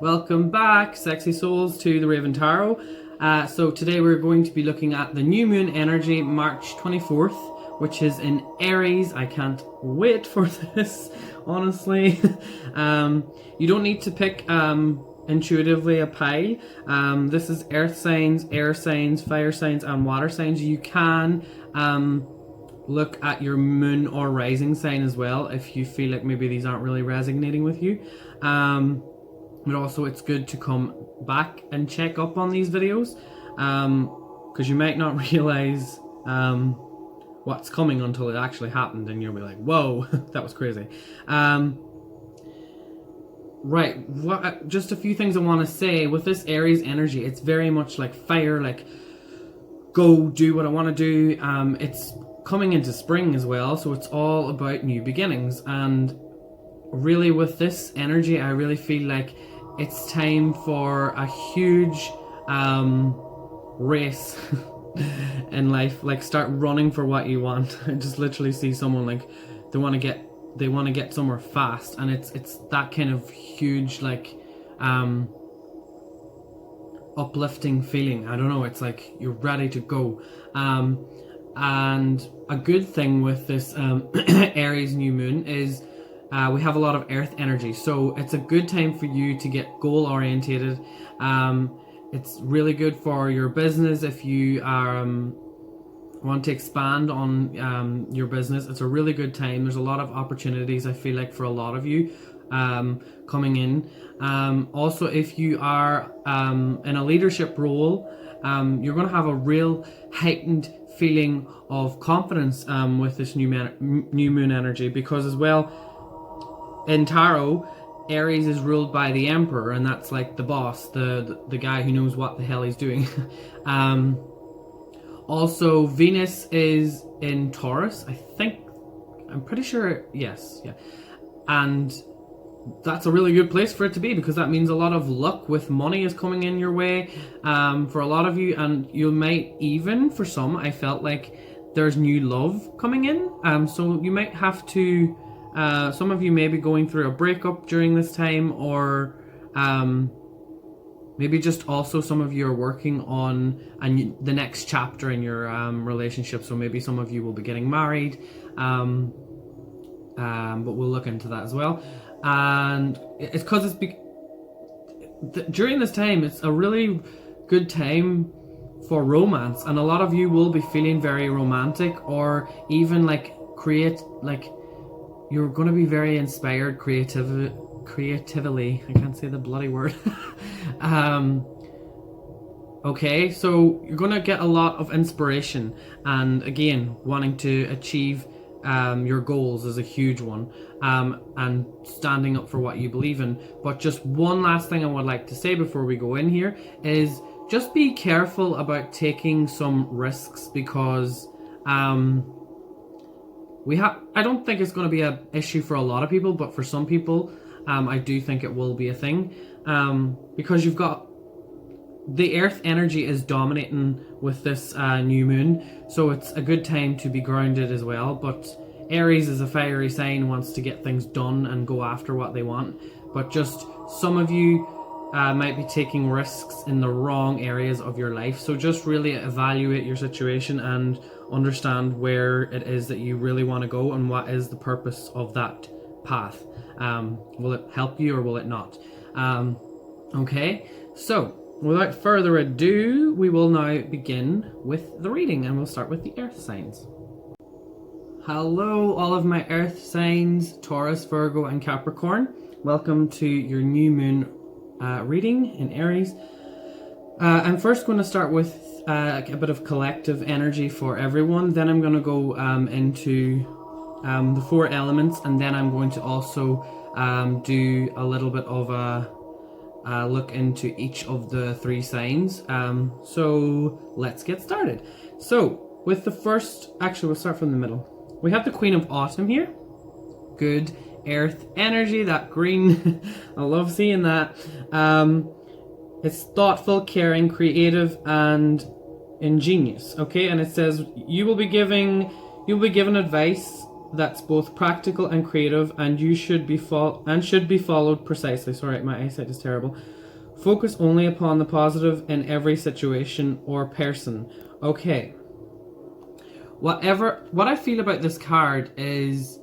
Welcome back, sexy souls, to the Raven Tarot. So today we're going to be looking at the new moon energy, March 24th, which is in Aries. I can't wait for this, honestly. You don't need to pick intuitively a pile. This is earth signs, air signs, fire signs, and water signs. You can look at your moon or rising sign as well if you feel like maybe these aren't really resonating with you. But also it's good to come back and check up on these videos because you might not realize what's coming until it actually happened, and you'll be like, whoa, that was crazy. Right, just a few things I want to say. With this Aries energy, it's very much like fire, like go do what I want to do. It's coming into spring as well, so it's all about new beginnings. And really with this energy, I really feel like it's time for a huge race in life. Like, start running for what you want. I just literally see someone like they want to get somewhere fast, and it's that kind of huge, like uplifting feeling. I don't know, it's like you're ready to go. And a good thing with this Aries new moon is we have a lot of earth energy, so it's a good time for you to get goal orientated. It's really good for your business if you are want to expand on your business. It's a really good time. There's a lot of opportunities, I feel like, for a lot of you coming in. Also, if you are in a leadership role, you're going to have a real heightened feeling of confidence with this new moon energy, because as well, in tarot, Aries is ruled by the Emperor, and that's like the boss, the guy who knows what the hell he's doing. Also, Venus is in Taurus, I think. I'm pretty sure, yes, yeah. And that's a really good place for it to be, because that means a lot of luck with money is coming in your way for a lot of you, and you might even, for some, I felt like there's new love coming in. So you might have to, some of you may be going through a breakup during this time, or maybe just also some of you are working on the next chapter in your relationship. So maybe some of you will be getting married, but we'll look into that as well. And it's because during this time, it's a really good time for romance, and a lot of you will be feeling very romantic, or even like you're going to be very inspired creatively. I can't say the bloody word. Okay, so you're going to get a lot of inspiration, and again, wanting to achieve your goals is a huge one, and standing up for what you believe in. But just one last thing I would like to say before we go in here is just be careful about taking some risks, because I don't think it's going to be an issue for a lot of people, but for some people, I do think it will be a thing, because you've got the earth energy is dominating with this new moon, so it's a good time to be grounded as well. But Aries is a fiery sign, wants to get things done and go after what they want. But just some of you might be taking risks in the wrong areas of your life, so just really evaluate your situation and understand where it is that you really want to go, and what is the purpose of that path. Will it help you or will it not? Okay, so without further ado, we will now begin with the reading, and we'll start with the earth signs. Hello, all of my earth signs, Taurus, Virgo, and Capricorn. Welcome to your new moon reading in Aries. I'm first going to start with a bit of collective energy for everyone. Then I'm going to go into the four elements, and then I'm going to also do a little bit of a look into each of the three signs. So let's get started. So with the first, actually we'll start from the middle. We have the Queen of Autumn here. Good earth energy, that green. I love seeing that. It's thoughtful, caring, creative, and ingenious. Okay, and it says you'll be given advice that's both practical and creative, and you should be followed precisely. Sorry, my eyesight is terrible. Focus only upon the positive in every situation or person. Okay. What I feel about this card is,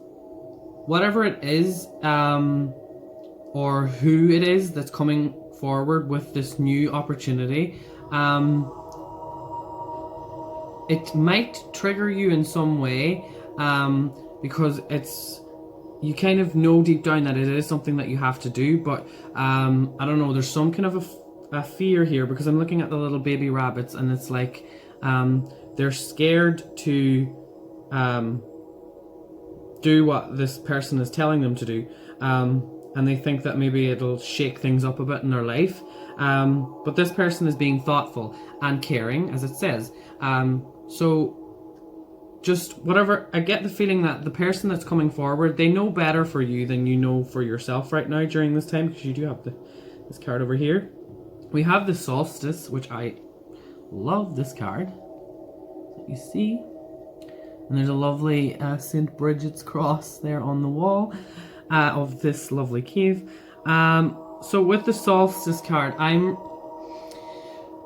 whatever it is, or who it is that's coming forward with this new opportunity, it might trigger you in some way, because you kind of know deep down that it is something that you have to do, but I don't know, there's some kind of a fear here, because I'm looking at the little baby rabbits, and it's like they're scared to do what this person is telling them to do, and they think that maybe it'll shake things up a bit in their life, but this person is being thoughtful and caring, as it says, so just whatever, I get the feeling that the person that's coming forward, they know better for you than you know for yourself right now during this time, because you do have this card over here. We have the solstice, which I love this card, that you see. And there's a lovely St. Bridget's cross there on the wall of this lovely cave. So with the solstice card,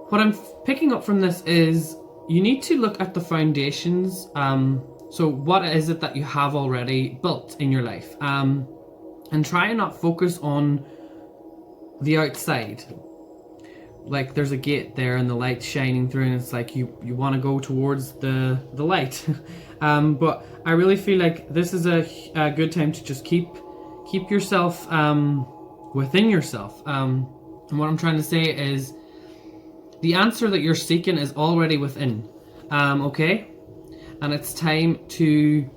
what I'm picking up from this is, you need to look at the foundations. So what is it that you have already built in your life? And try and not focus on the outside. Like there's a gate there and the light's shining through, and it's like you want to go towards the light. But I really feel like this is a good time to just keep yourself within yourself. And what I'm trying to say is, the answer that you're seeking is already within, okay? And it's time to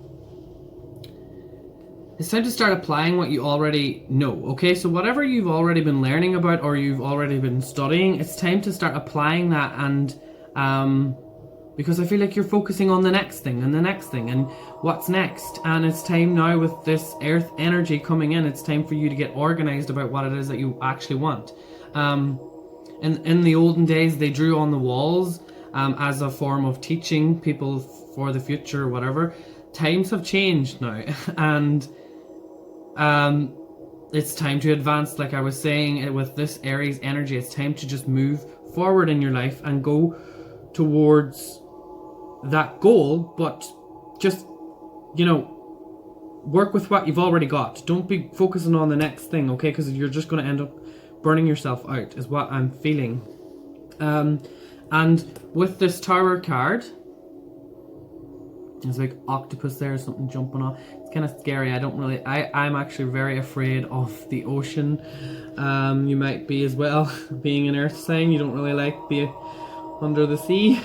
start applying what you already know, okay? So whatever you've already been learning about, or you've already been studying, it's time to start applying that, and because I feel like you're focusing on the next thing and the next thing and what's next, and it's time now with this earth energy coming in, it's time for you to get organized about what it is that you actually want. In the olden days, they drew on the walls as a form of teaching people for the future or whatever. Times have changed now, and it's time to advance. Like I was saying, with this Aries energy, it's time to just move forward in your life and go towards that goal, but just, work with what you've already got. Don't be focusing on the next thing, okay? Because you're just going to end up burning yourself out, is what I'm feeling. And with this Tower card, there's like octopus there, something jumping off. It's kind of scary. I'm actually very afraid of the ocean. You might be as well, being an earth sign. You don't really like being under the sea.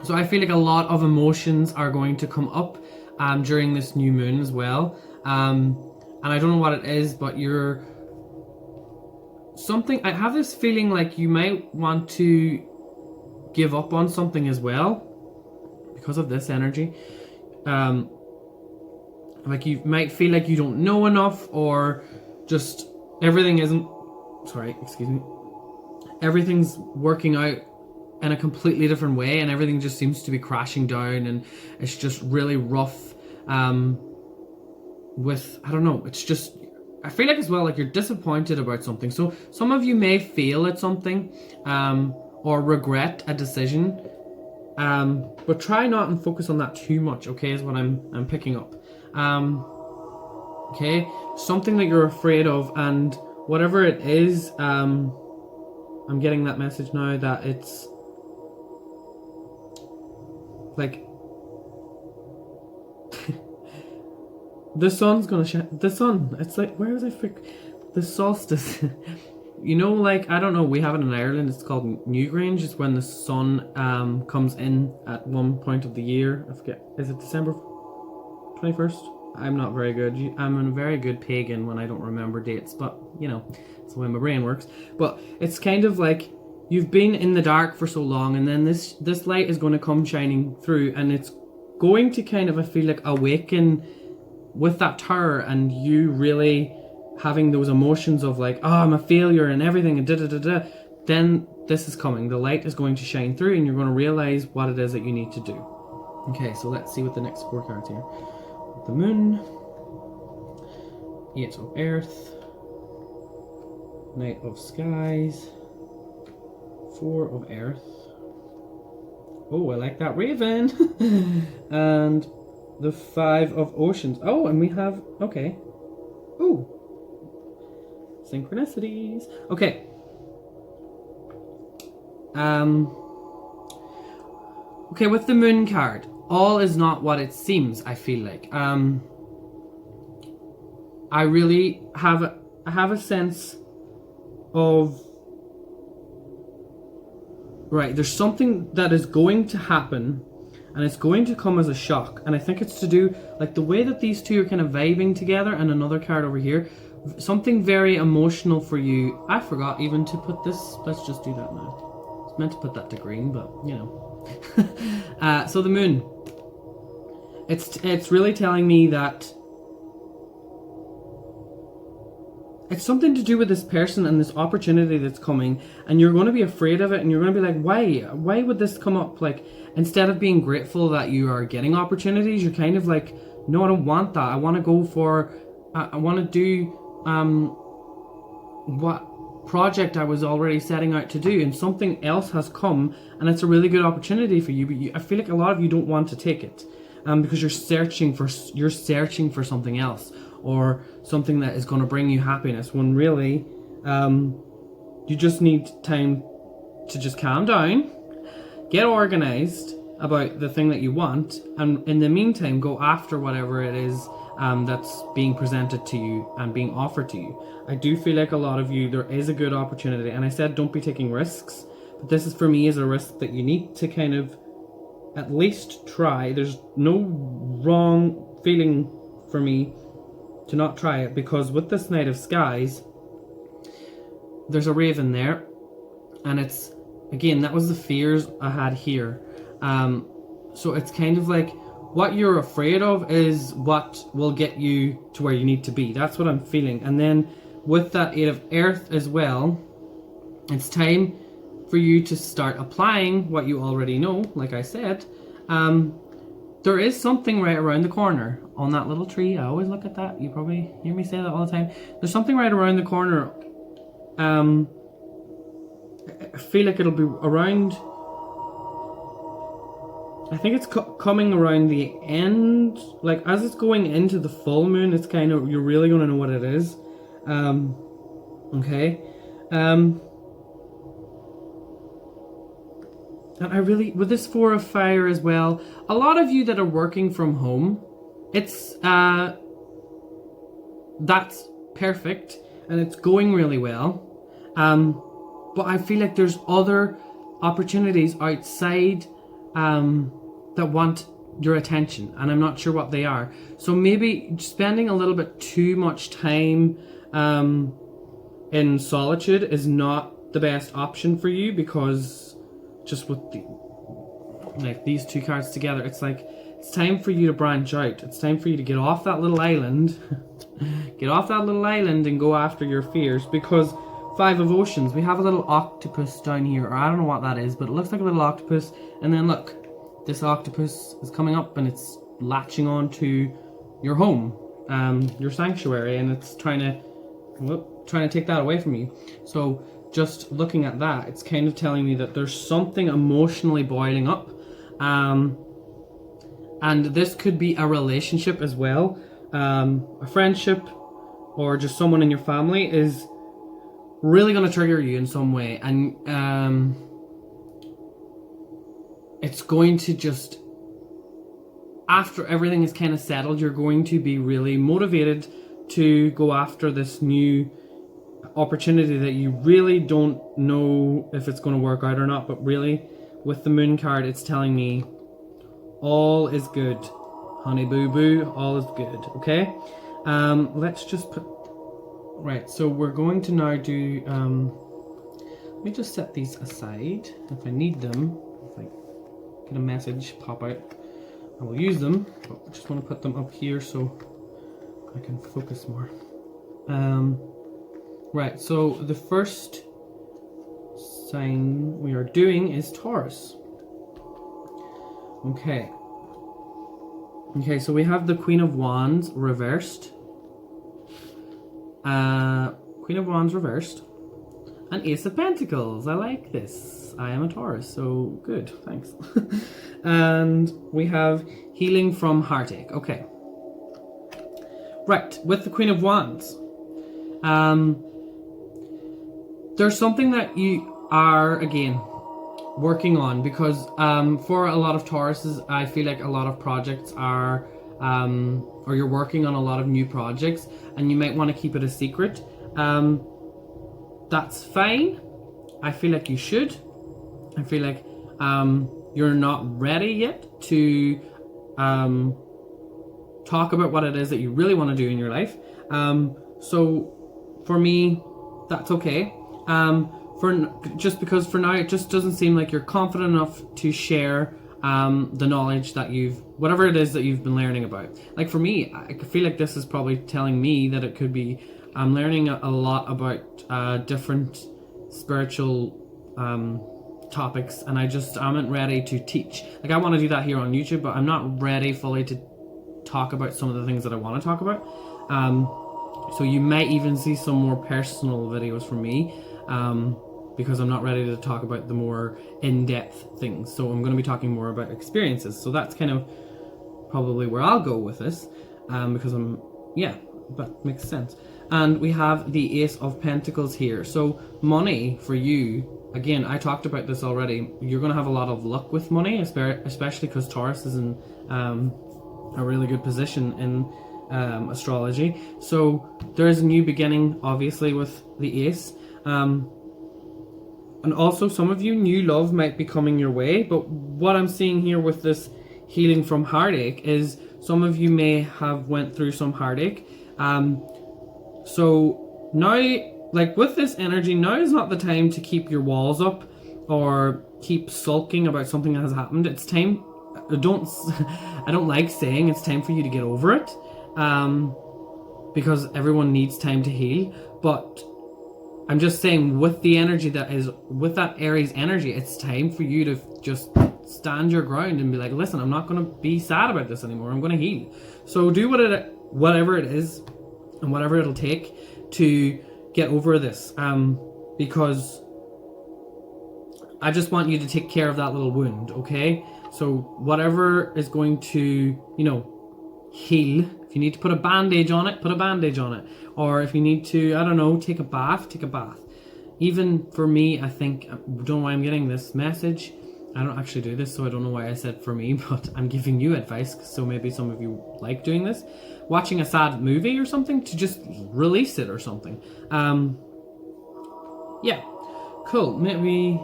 So I feel like a lot of emotions are going to come up during this new moon as well. And I don't know what it is, but I have this feeling like you might want to give up on something as well because of this energy. Like you might feel like you don't know enough, or just everything's working out in a completely different way, and everything just seems to be crashing down, and it's just really rough. I don't know, it's just, I feel like as well, like you're disappointed about something. So some of you may fail at something, or regret a decision, but try not and focus on that too much, okay, is what I'm picking up. Okay, something that you're afraid of, and whatever it is, I'm getting that message now that it's like the sun's gonna shine. The sun, it's like, where was I the solstice? Like, I don't know, we have it in Ireland, it's called Newgrange. It's when the sun comes in at one point of the year. I forget, is it December 21st? I'm not very good. I'm a very good pagan when I don't remember dates, but it's the way my brain works. But it's kind of like you've been in the dark for so long, and then this light is going to come shining through, and it's going to kind of, I feel like, awaken with that tower, and you really having those emotions of like, oh, I'm a failure and everything and da-da-da-da. Then this is coming. The light is going to shine through, and you're going to realize what it is that you need to do. Okay, so let's see what the next 4 cards here. The Moon, 8 of Earth, Knight of Skies, 4 of Earth. Oh, I like that Raven. And the 5 of Oceans. Oh, and we have, okay. Oh, synchronicities. Okay. Okay, with the Moon card, all is not what it seems, I feel like. I really have a sense of, right, there's something that is going to happen and it's going to come as a shock, and I think it's to do, like, the way that these two are kind of vibing together, and another card over here, something very emotional for you. I forgot even to put this, let's just do that now. I was meant to put that to green, but you know. So the Moon, it's really telling me that it's something to do with this person and this opportunity that's coming, and you're going to be afraid of it, and you're going to be like, why would this come up? Like, instead of being grateful that you are getting opportunities, you're kind of like, no, I don't want that. I want to go for, I want to do what project I was already setting out to do, and something else has come, and it's a really good opportunity for you, but I feel like a lot of you don't want to take it, because you're searching for something else, or something that is going to bring you happiness, when really you just need time to just calm down, get organized about the thing that you want, and in the meantime go after whatever it is that's being presented to you and being offered to you. I do feel like a lot of you, there is a good opportunity, and I said don't be taking risks, but this is, for me, is a risk that you need to kind of at least try. There's no wrong feeling for me to not try it, because with this Knight of Skies, there's a Raven there, and it's, again, that was the fears I had here. So it's kind of like, what you're afraid of is what will get you to where you need to be. That's what I'm feeling. And then with that 8 of Earth as well, it's time for you to start applying what you already know, like I said. There is something right around the corner on that little tree. I always look at that. You probably hear me say that all the time. There's something right around the corner. I feel like it'll be around, I think it's coming around the end, like as it's going into the full moon, it's kind of, you're really going to know what it is. Okay. And I really, with this 4 of Fire as well, a lot of you that are working from home, it's, that's perfect, and it's going really well. But I feel like there's other opportunities outside, that want your attention, and I'm not sure what they are. So maybe spending a little bit too much time, in solitude is not the best option for you, because just with the, like, these 2 cards together, it's like, it's time for you to branch out. It's time for you to get off that little island, get off that little island and go after your fears, because 5 of Oceans, we have a little octopus down here, or I don't know what that is, but it looks like a little octopus, and then look, this octopus is coming up and it's latching on to your home, your sanctuary, and it's trying to take that away from you. So just looking at that, it's kind of telling me that there's something emotionally boiling up, and this could be a relationship as well, a friendship, or just someone in your family is really going to trigger you in some way, and it's going to just, after everything is kind of settled, you're going to be really motivated to go after this new opportunity that you really don't know if it's going to work out or not. But really, with the Moon card, it's telling me all is good, honey boo boo, all is good. Okay, let's just put, right, so we're going to now do, let me just set these aside. If I need them, if I get a message pop out, I will use them, but I just want to put them up here so I can focus more. Right, so the first sign we are doing is Taurus. Okay, Okay, so we have the Queen of Wands reversed. Queen of Wands reversed. And Ace of Pentacles. I like this. I am a Taurus, so good. Thanks. And we have Healing from Heartache. Okay. Right, with the Queen of Wands. There's something that you are, again, working on, because for a lot of Tauruses, I feel like a lot of projects are, or you're working on a lot of new projects, and you might want to keep it a secret. That's fine. I feel like you should. I feel like you're not ready yet to talk about what it is that you really want to do in your life. So for me, that's okay. Just because for now it just doesn't seem like you're confident enough to share the knowledge that whatever it is that you've been learning about. Like for me, I feel like this is probably telling me that it could be I'm learning a lot about different spiritual topics, and I just aren't ready to teach. Like I want to do that here on YouTube, but I'm not ready fully to talk about some of the things that I want to talk about. So you might even see some more personal videos from me, because I'm not ready to talk about the more in-depth things. So I'm going to be talking more about experiences. So that's kind of probably where I'll go with this, because that makes sense. And we have the Ace of Pentacles here. So money for you, again, I talked about this already. You're going to have a lot of luck with money, especially because Taurus is in a really good position in astrology. So there is a new beginning, obviously, with the Ace. And also some of you, new love might be coming your way. But what I'm seeing here with this healing from heartache is some of you may have went through some heartache. So now, like with this energy, now is not the time to keep your walls up or keep sulking about something that has happened. It's time. I don't like saying it's time for you to get over it, because everyone needs time to heal. But I'm just saying, with the energy that is with that Aries energy, it's time for you to just stand your ground and be like, listen, I'm not going to be sad about this anymore. I'm going to heal. So do whatever it is and whatever it'll take to get over this, because I just want you to take care of that little wound, okay? So whatever is going to, heal. If you need to put a bandage on it, put a bandage on it. Or if you need to, I don't know, take a bath, take a bath. Even for me, I think, I don't know why I'm getting this message. I don't actually do this, so I don't know why I said for me, but I'm giving you advice, so maybe some of you like doing this. Watching a sad movie or something to just release it or something. Yeah, cool. Maybe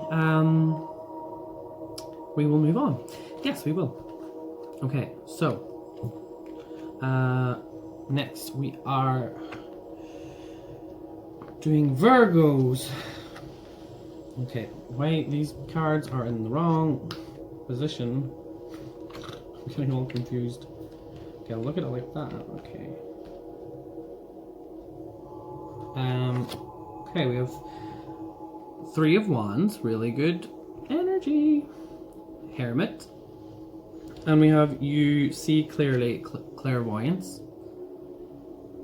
we will move on. Yes, we will. Okay, so next we are doing Virgos. Okay, wait, these cards are in the wrong position. I'm getting all confused. Okay, I'll look at it like that. Okay. Okay, we have Three of Wands, really good energy. Hermit. And we have You See Clearly, Clairvoyance.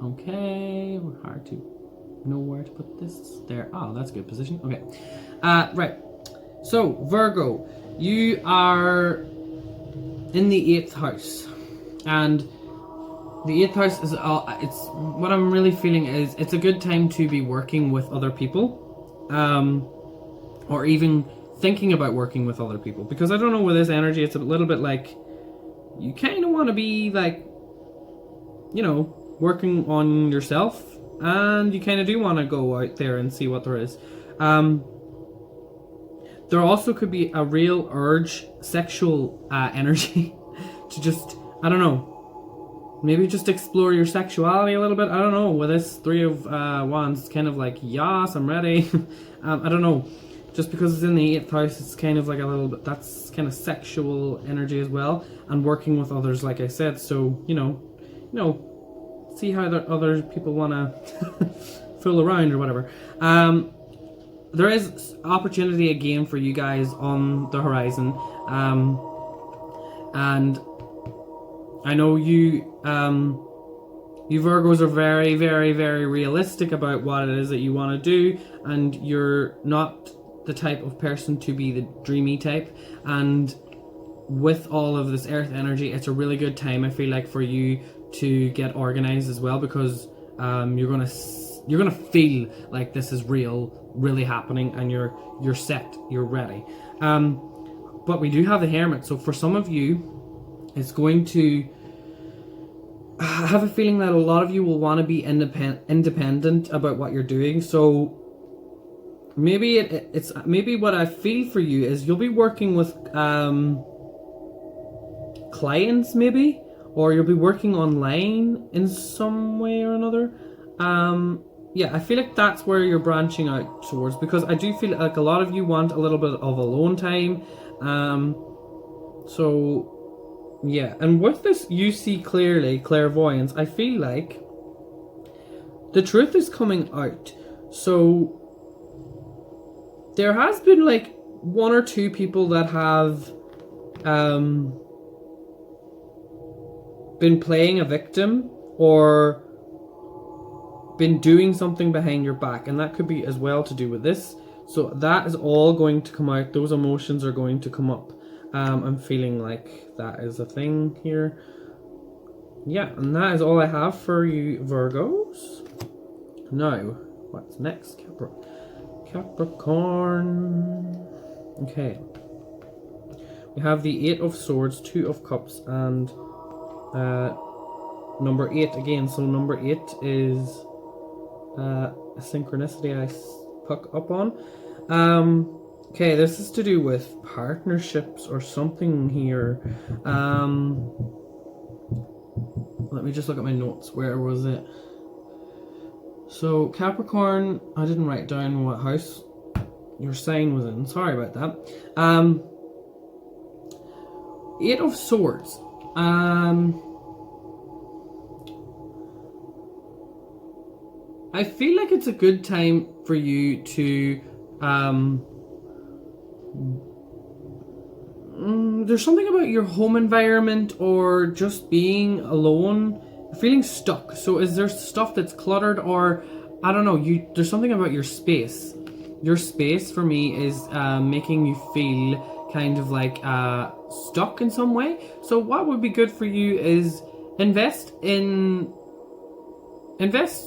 Okay, we're hard to know where to put this. There. Oh, that's a good position. Okay. Right. So, Virgo, you are in the 8th house. And the 8th house is, it's what I'm really feeling is it's a good time to be working with other people. Or even thinking about working with other people. Because I don't know, with this energy, it's a little bit like you kind of want to be like, working on yourself. And you kind of do want to go out there and see what there is. There also could be a real urge, sexual energy to just, I don't know, maybe just explore your sexuality a little bit. I don't know, with this Three of Wands, it's kind of like, yes, I'm ready. I don't know, just because it's in the 8th house, it's kind of like a little bit, that's kind of sexual energy as well, and working with others, like I said. So, see how other people want to fool around or whatever. There is opportunity again for you guys on the horizon, and I know you Virgos are very, very, very realistic about what it is that you want to do, and you're not the type of person to be the dreamy type. And with all of this earth energy, it's a really good time, I feel like, for you to get organized as well, because you're gonna feel like this is really happening, and you're set, you're ready. But we do have the Hermit, so for some of you, it's going to. I have a feeling that a lot of you will want to be independent about what you're doing. So maybe it's maybe what I feel for you is you'll be working with clients, maybe, or you'll be working online in some way or another. Yeah, I feel like that's where you're branching out towards, because I do feel like a lot of you want a little bit of alone time. So yeah, and with this you see clearly, clairvoyance, I feel like the truth is coming out. So there has been like one or two people that have been playing a victim or been doing something behind your back, and that could be as well to do with this. So that is all going to come out. Those emotions are going to come up. I'm feeling like that is a thing here. Yeah, and that is all I have for you Virgos. Now, what's next? Capricorn. Okay. We have the 8 of Swords, 2 of Cups, and number 8 again. So number 8 is a synchronicity I pick up on. Okay, this is to do with partnerships or something here. Let me just look at my notes. Where was it? So Capricorn, I didn't write down what house your sign was in. Sorry about that. 8 of Swords. I feel like it's a good time for you to there's something about your home environment or just being alone, feeling stuck. So is there stuff that's cluttered, or I don't know, there's something about your space. Your space for me is making you feel kind of like stuck in some way. So what would be good for you is invest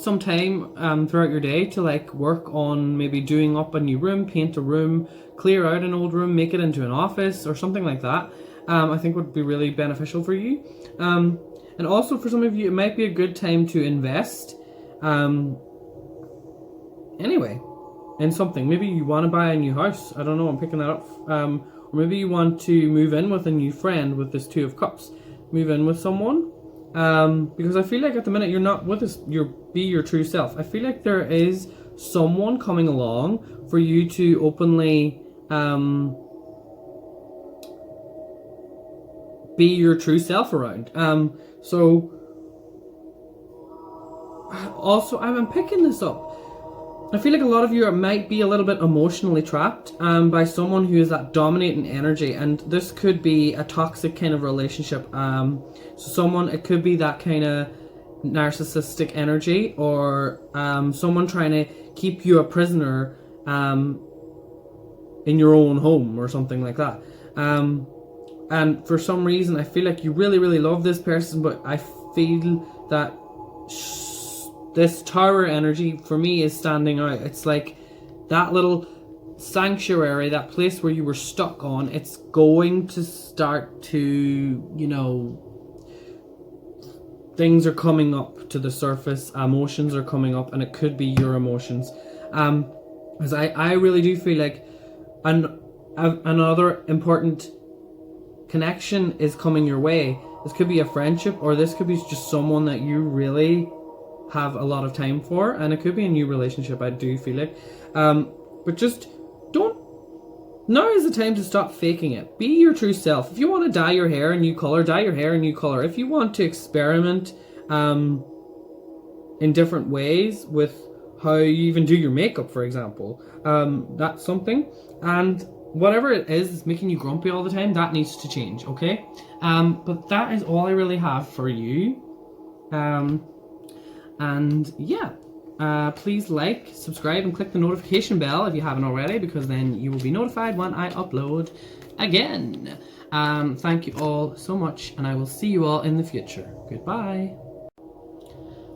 some time throughout your day to like work on maybe doing up a new room, paint a room, clear out an old room, make it into an office or something like that. I think would be really beneficial for you. And also for some of you, it might be a good time to invest anyway in something. Maybe you want to buy a new house. I don't know, I'm picking that up. Or maybe you want to move in with a new friend with this 2 of Cups. Move in with someone. Because I feel like at the minute you're not with us, be your true self. I feel like there is someone coming along for you to openly be your true self around. So also I'm picking this up. I feel like a lot of you might be a little bit emotionally trapped by someone who is that dominating energy, and this could be a toxic kind of relationship. So it could be that kind of narcissistic energy, or someone trying to keep you a prisoner in your own home or something like that. And for some reason I feel like you really, really love this person, but I feel that this Tower energy for me is standing out. It's like that little sanctuary, that place where you were stuck on, it's going to start to, things are coming up to the surface, emotions are coming up, and it could be your emotions. Because I really do feel like another important connection is coming your way. This could be a friendship, or this could be just someone that you really have a lot of time for, and it could be a new relationship, I do feel like. But just now is the time to stop faking it. Be your true self. If you want to dye your hair a new color, dye your hair a new color. If you want to experiment in different ways with how you even do your makeup, for example, that's something. And whatever it is that's making you grumpy all the time, that needs to change, okay? But that is all I really have for you. And yeah, please like, subscribe, and click the notification bell if you haven't already, because then you will be notified when I upload again. Thank you all so much, and I will see you all in the future. Goodbye.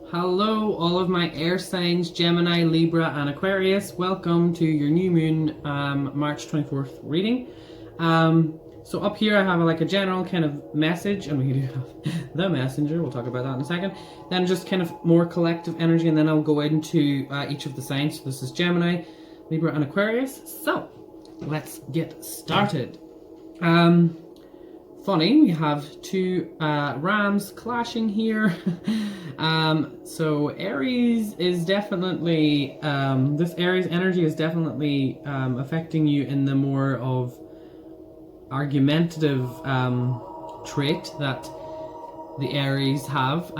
Hello, all of my air signs, Gemini, Libra, and Aquarius. Welcome to your new moon, March 24th reading. So up here I have like a general kind of message, and we do have the messenger, we'll talk about that in a second. Then just kind of more collective energy, and then I'll go into each of the signs. So this is Gemini, Libra, and Aquarius. So let's get started. Funny, we have two rams clashing here. So Aries is definitely, this Aries energy is definitely affecting you in the more of argumentative trait that the Aries have.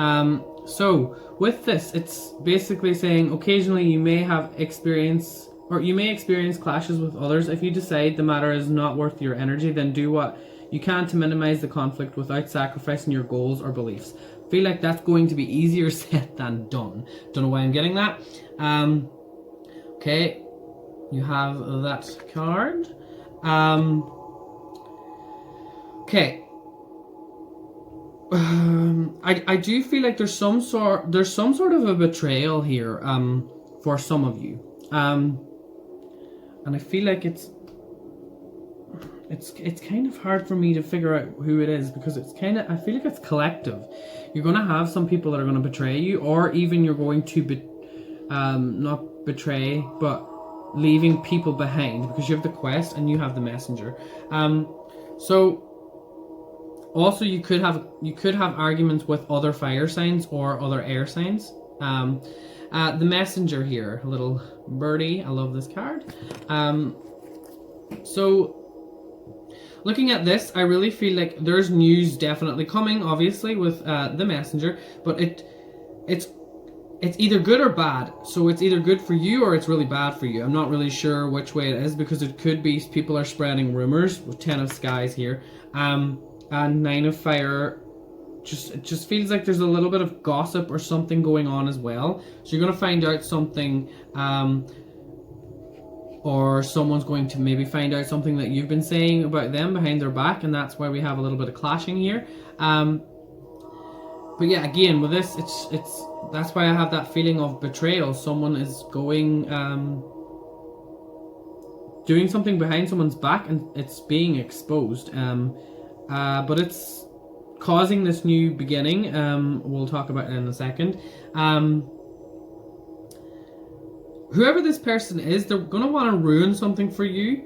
So with this, it's basically saying occasionally you may have experience, or you may experience clashes with others. If you decide the matter is not worth your energy, then do what you can to minimize the conflict without sacrificing your goals or beliefs. I feel like that's going to be easier said than done. Don't know why I'm getting that. Okay, you have that card. Okay. I do feel like there's some sort of a betrayal here for some of you. And I feel like it's kind of hard for me to figure out who it is, because it's kind of, I feel like it's collective. You're going to have some people that are going to betray you, or even you're going to not betray, but leaving people behind, because you have the quest and you have the messenger. So also you could have arguments with other fire signs or other air signs. The messenger here, a little birdie, I love this card. So looking at this, I really feel like there's news definitely coming, obviously, with the messenger, but it's either good or bad. So it's either good for you or it's really bad for you. I'm not really sure which way it is, because it could be people are spreading rumors with 10 of skies here, and 9 of fire. It just feels like there's a little bit of gossip or something going on as well. So you're going to find out something, or someone's going to maybe find out something that you've been saying about them behind their back, and that's why we have a little bit of clashing here. But yeah, again, with this, it's that's why I have that feeling of betrayal. Someone is going, doing something behind someone's back, and it's being exposed. But it's causing this new beginning. We'll talk about it in a second. Whoever this person is, they're going to want to ruin something for you,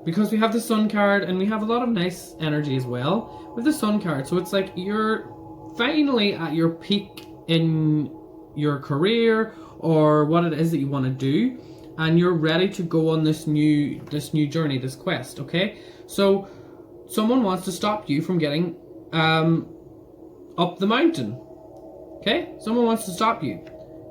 because we have the Sun card, and we have a lot of nice energy as well with the Sun card. So it's like you're finally at your peak in your career, or what it is that you want to do, and you're ready to go on this new journey, this quest. Okay, so someone wants to stop you from getting up the mountain. Okay, someone wants to stop you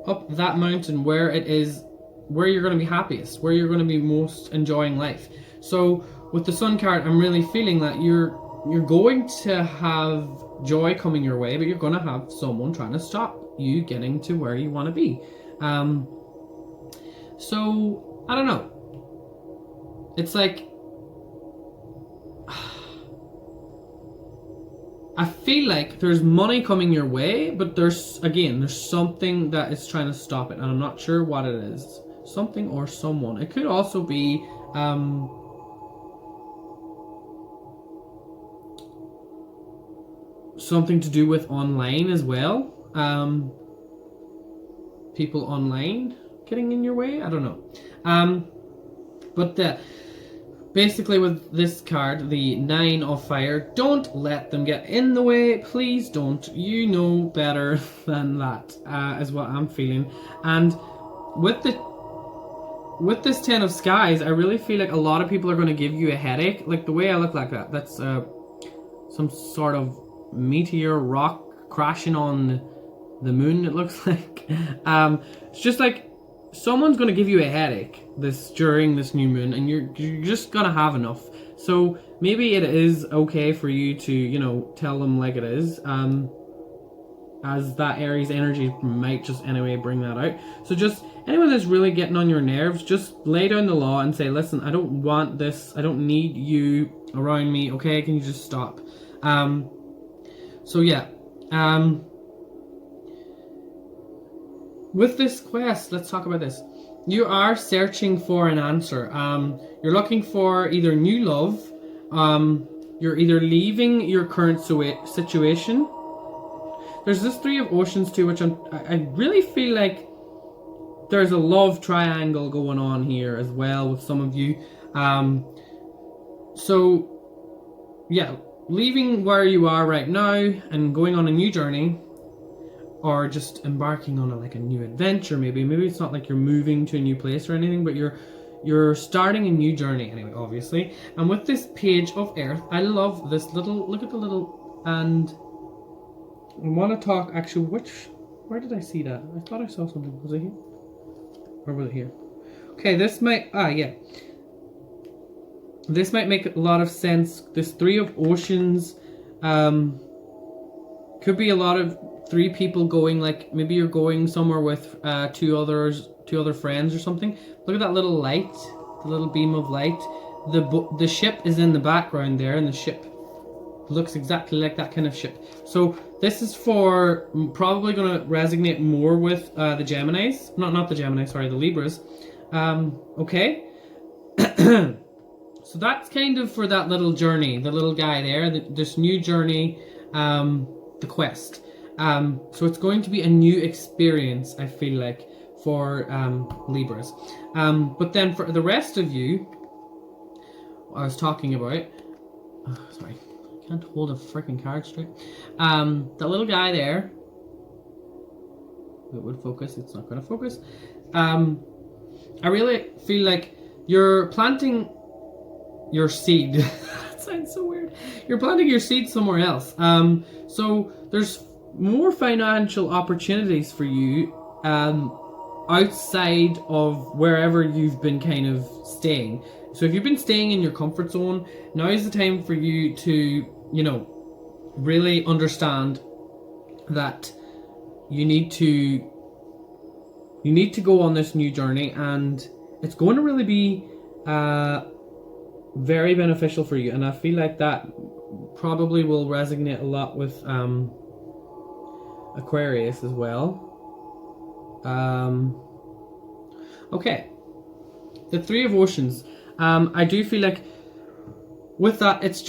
up that mountain where it is, where you're going to be happiest, where you're going to be most enjoying life. So with the Sun card, I'm really feeling that you're going to have joy coming your way, but you're going to have someone trying to stop you getting to where you want to be. So I don't know. It's like, I feel like there's money coming your way, but there's something that is trying to stop it, and I'm not sure what it is. Something or someone. It could also be something to do with online as well. People online getting in your way. I don't know. But basically with this card, the 9 of fire, don't let them get in the way. Please don't. You know better than that, is what I'm feeling. And with this 10 of skies, I really feel like a lot of people are going to give you a headache. Like the way I look like that, that's some sort of meteor rock crashing on the moon, it looks like. It's just like someone's going to give you a headache during this new moon, and you're just going to have enough. So maybe it is okay for you to, you know, tell them like it is, as that Aries energy might just anyway bring that out. So just anyone that's really getting on your nerves, just lay down the law and say, listen, I don't want this, I don't need you around me, okay? Can you just stop? So yeah, with this quest, let's talk about this. You are searching for an answer. You're looking for either new love, you're either leaving your current situation. There's this Three of Oceans too, which I really feel like there's a love triangle going on here as well with some of you. So yeah, leaving where you are right now and going on a new journey, or just embarking on a new adventure. Maybe it's not like you're moving to a new place or anything, but you're starting a new journey anyway, obviously. And with this Page of Earth, I love this little, look at the little, and I want to talk actually, where did I see that? I thought I saw something. Was it here? Or was it here? Okay, this might, yeah. This might make a lot of sense. This Three of Oceans could be a lot of three people going, like maybe you're going somewhere with two other friends or something. Look at that little light, the little beam of light. The ship is in the background there, and the ship looks exactly like that kind of ship. So this is for probably going to resonate more with the Geminis, not the Geminis, sorry, the Libras. Okay. So that's kind of for that little journey, the little guy there, this new journey, the quest. So it's going to be a new experience, I feel like, for Libras. But then for the rest of you, I was talking about, sorry, I can't hold a freaking card straight. The little guy there, it would focus, it's not going to focus. I really feel like you're planting your seed. That sounds so weird. You're planting your seed somewhere else. So there's more financial opportunities for you outside of wherever you've been kind of staying. So if you've been staying in your comfort zone, now is the time for you to, you know, really understand that you need to go on this new journey, and it's going to really be very beneficial for you. And I feel like that probably will resonate a lot with Aquarius as well. Okay, the Three of Oceans. I do feel like with that, it's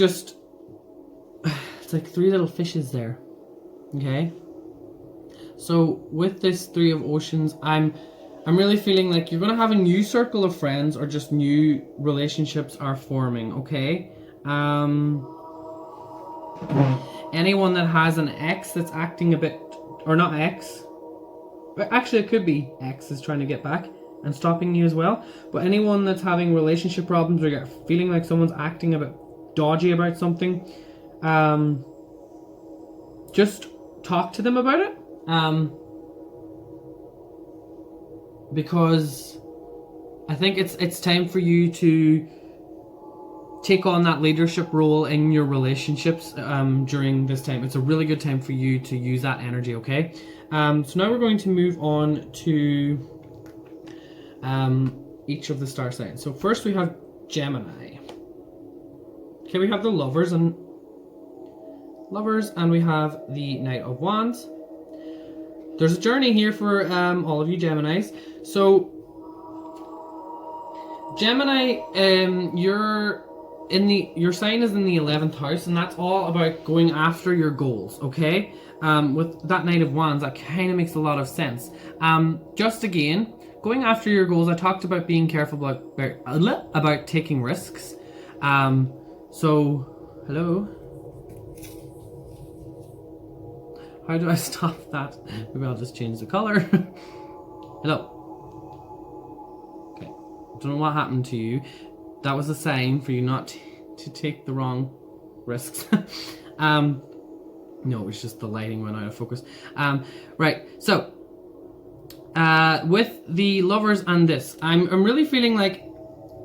like three little fishes there. Okay, so with this Three of Oceans, I'm really feeling like you're gonna have a new circle of friends, or just new relationships are forming. Okay, anyone that has an ex that's acting a bit, or not ex, but actually it could be ex is trying to get back and stopping you as well. But anyone that's having relationship problems, or you're feeling like someone's acting a bit dodgy about something, just talk to them about it. Because I think it's time for you to take on that leadership role in your relationships during this time. It's a really good time for you to use that energy, okay? So now we're going to move on to each of the star signs. So first we have Gemini. Okay, we have the Lovers, and we have the Knight of Wands. There's a journey here for all of you Geminis. So Gemini, your sign is in the 11th house, and that's all about going after your goals, okay? With that Knight of Wands, that kind of makes a lot of sense. Just again, going after your goals, I talked about being careful about taking risks. So, hello? How do I stop that? Maybe I'll just change the color. Hello. Okay. Don't know what happened to you. That was a sign for you not to take the wrong risks. No, it was just the lighting went out of focus. Right. So, with the lovers and this, I'm really feeling like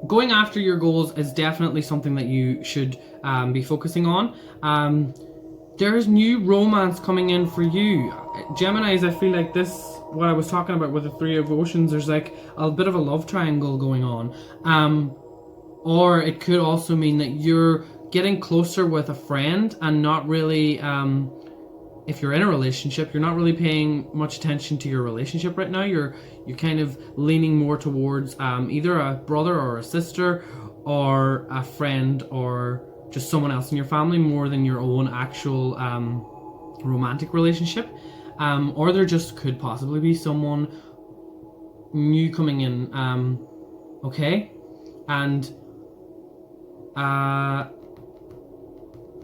going after your goals is definitely something that you should be focusing on. There's new romance coming in for you. Geminis, I feel like this, what I was talking about with the Three of Oceans, there's like a bit of a love triangle going on. Or it could also mean that you're getting closer with a friend and not really, if you're in a relationship, you're not really paying much attention to your relationship right now. You're kind of leaning more towards either a brother or a sister or a friend or just someone else in your family more than your own actual romantic relationship. Or there just could possibly be someone new coming in. Okay? And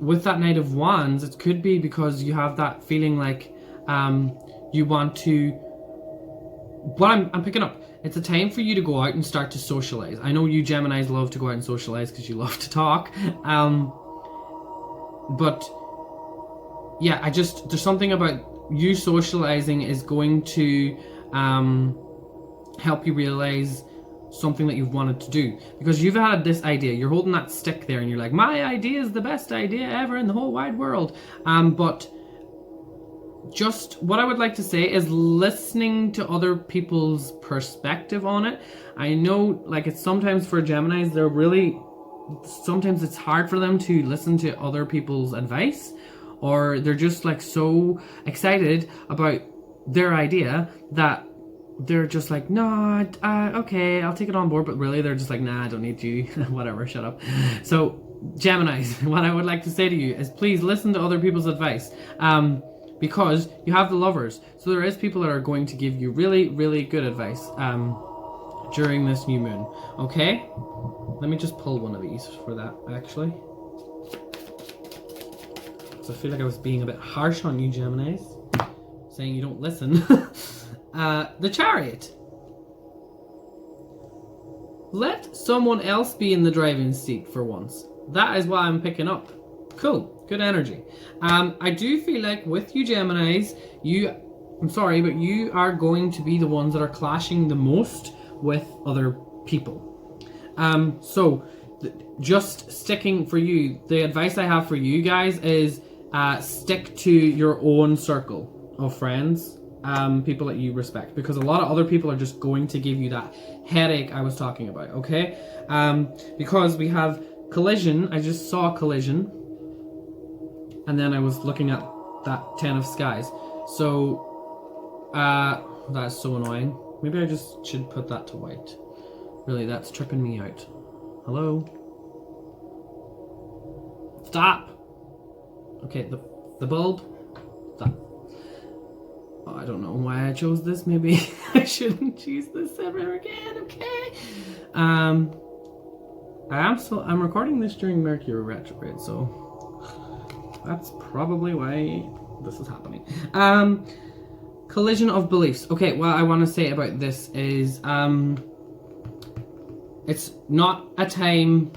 with that Knight of Wands, it could be because you have that feeling like you want to... What I'm picking up, it's a time for you to go out and start to socialize. I know you Geminis love to go out and socialize because you love to talk. But yeah, there's something about you socializing is going to help you realize something that you've wanted to do, because you've had this idea, you're holding that stick there and you're like, my idea is the best idea ever in the whole wide world. But just what I would like to say is listening to other people's perspective on it. I know, like, it's sometimes for Geminis, sometimes it's hard for them to listen to other people's advice, or they're just like so excited about their idea that they're just like, no, okay, I'll take it on board, but really they're just like, nah, I don't need you. Whatever, shut up. So Geminis, what I would like to say to you is please listen to other people's advice, because you have the lovers, so there is people that are going to give you really, really good advice during this new moon. Okay, let me just pull one of these for that, actually, so I feel like I was being a bit harsh on you Geminis, saying you don't listen. The Chariot. Let someone else be in the driving seat for once. That is what I'm picking up. Cool. Good energy. I do feel like with you Geminis, I'm sorry, but you are going to be the ones that are clashing the most with other people. So just sticking for you, the advice I have for you guys is stick to your own circle of friends. People that you respect, because a lot of other people are just going to give you that headache I was talking about, okay? Because we have collision. I just saw collision, and then I was looking at that 10 of skies. So that's so annoying. Maybe I just should put that to white. Really, that's tripping me out. Hello? Stop! Okay, the bulb. Stop. Oh, I don't know why I chose this. Maybe I shouldn't choose this ever again. Okay. I'm recording this during Mercury retrograde, so that's probably why this is happening. Collision of beliefs. Okay, what I want to say about this is it's not a time.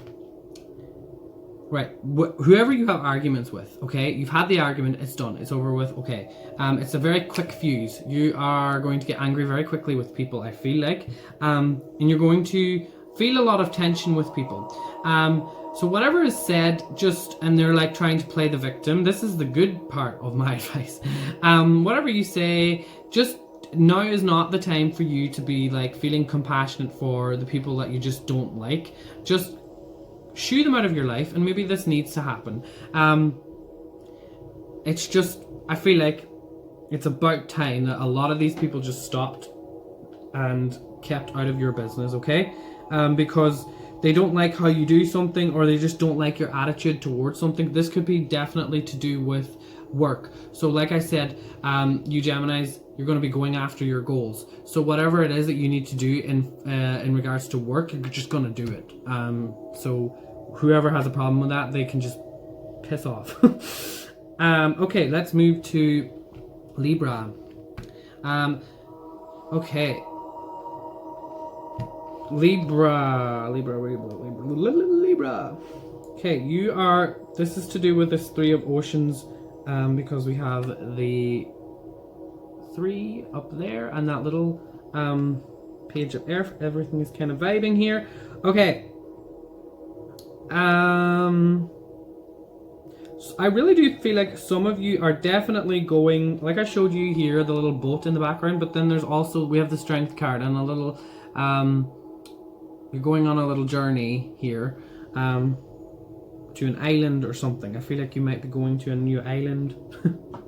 Right, whoever you have arguments with, okay, you've had the argument, it's done, it's over with, okay. It's a very quick fuse. You are going to get angry very quickly with people, I feel like, and you're going to feel a lot of tension with people. So whatever is said, and they're like trying to play the victim, this is the good part of my advice. Whatever you say, just now is not the time for you to be like feeling compassionate for the people that you just don't like. Just shoo them out of your life, and maybe this needs to happen. It's just, I feel like it's about time that a lot of these people just stopped and kept out of your business, okay? Because they don't like how you do something, or they just don't like your attitude towards something. This could be definitely to do with work. So like I said, you Geminis, you're going to be going after your goals. So whatever it is that you need to do in regards to work, you're just going to do it. So whoever has a problem with that, they can just piss off. Okay, let's move to Libra. Okay. Libra. Okay, this is to do with this Three of Oceans, because we have the 3 up there and that little Page of Earth. Everything is kind of vibing here. Okay. So I really do feel like some of you are definitely going, like I showed you here, the little boat in the background, but then there's also, we have the Strength card and a little, you're going on a little journey here, to an island or something. I feel like you might be going to a new island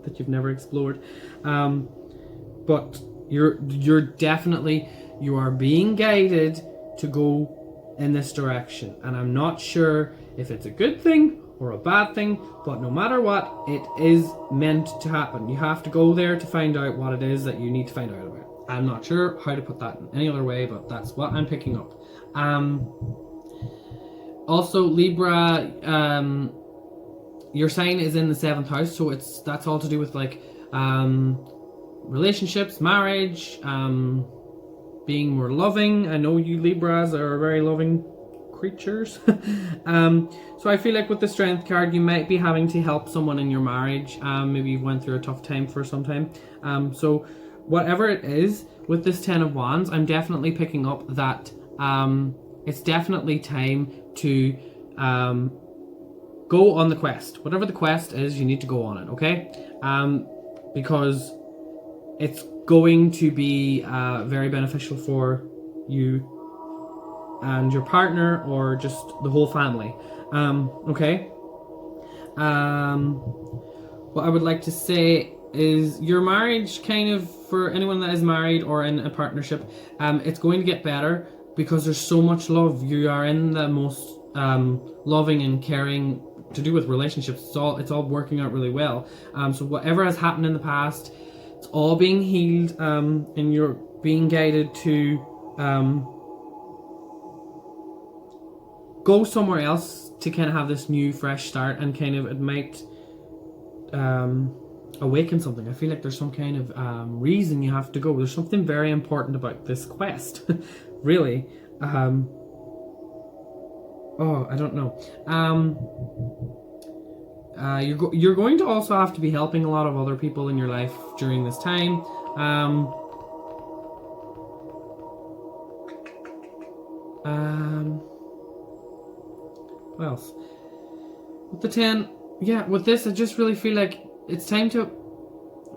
that you've never explored. But you're definitely, you are being guided to go in this direction. And I'm not sure if it's a good thing or a bad thing, but no matter what, it is meant to happen. You have to go there to find out what it is that you need to find out about. I'm not sure how to put that in any other way, but that's what I'm picking up. Also, Libra, your sign is in the 7th house, so that's all to do with like relationships, marriage, being more loving. I know you Libras are very loving creatures. So I feel like with the Strength card, you might be having to help someone in your marriage. Maybe you went through a tough time for some time. So whatever it is, with this 10 of Wands, I'm definitely picking up that it's definitely time to go on the quest. Whatever the quest is, you need to go on it, okay? Because it's going to be very beneficial for you and your partner, or just the whole family. Okay. What I would like to say is your marriage, kind of, for anyone that is married or in a partnership, it's going to get better because there's so much love. You are in the most loving and caring, to do with relationships. It's all working out really well. So whatever has happened in the past, it's all being healed, and you're being guided to go somewhere else to kind of have this new fresh start, and kind of, it might awaken something. I feel like there's some kind of reason you have to go. There's something very important about this quest. Really. Oh, I don't know. You're going to also have to be helping a lot of other people in your life during this time. What else? With the 10, yeah, with this, I just really feel like it's time to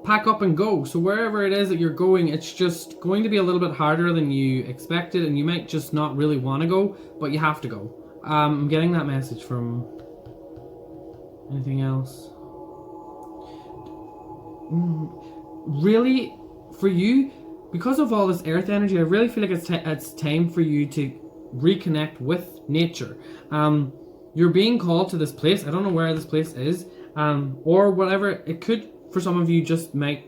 pack up and go. So wherever it is that you're going, it's just going to be a little bit harder than you expected, and you might just not really want to go, but you have to go. I'm getting that message from anything else. Really, for you, because of all this earth energy, I really feel like it's time for you to reconnect with nature. You're being called to this place. I don't know where this place is, or whatever. It could, for some of you, just might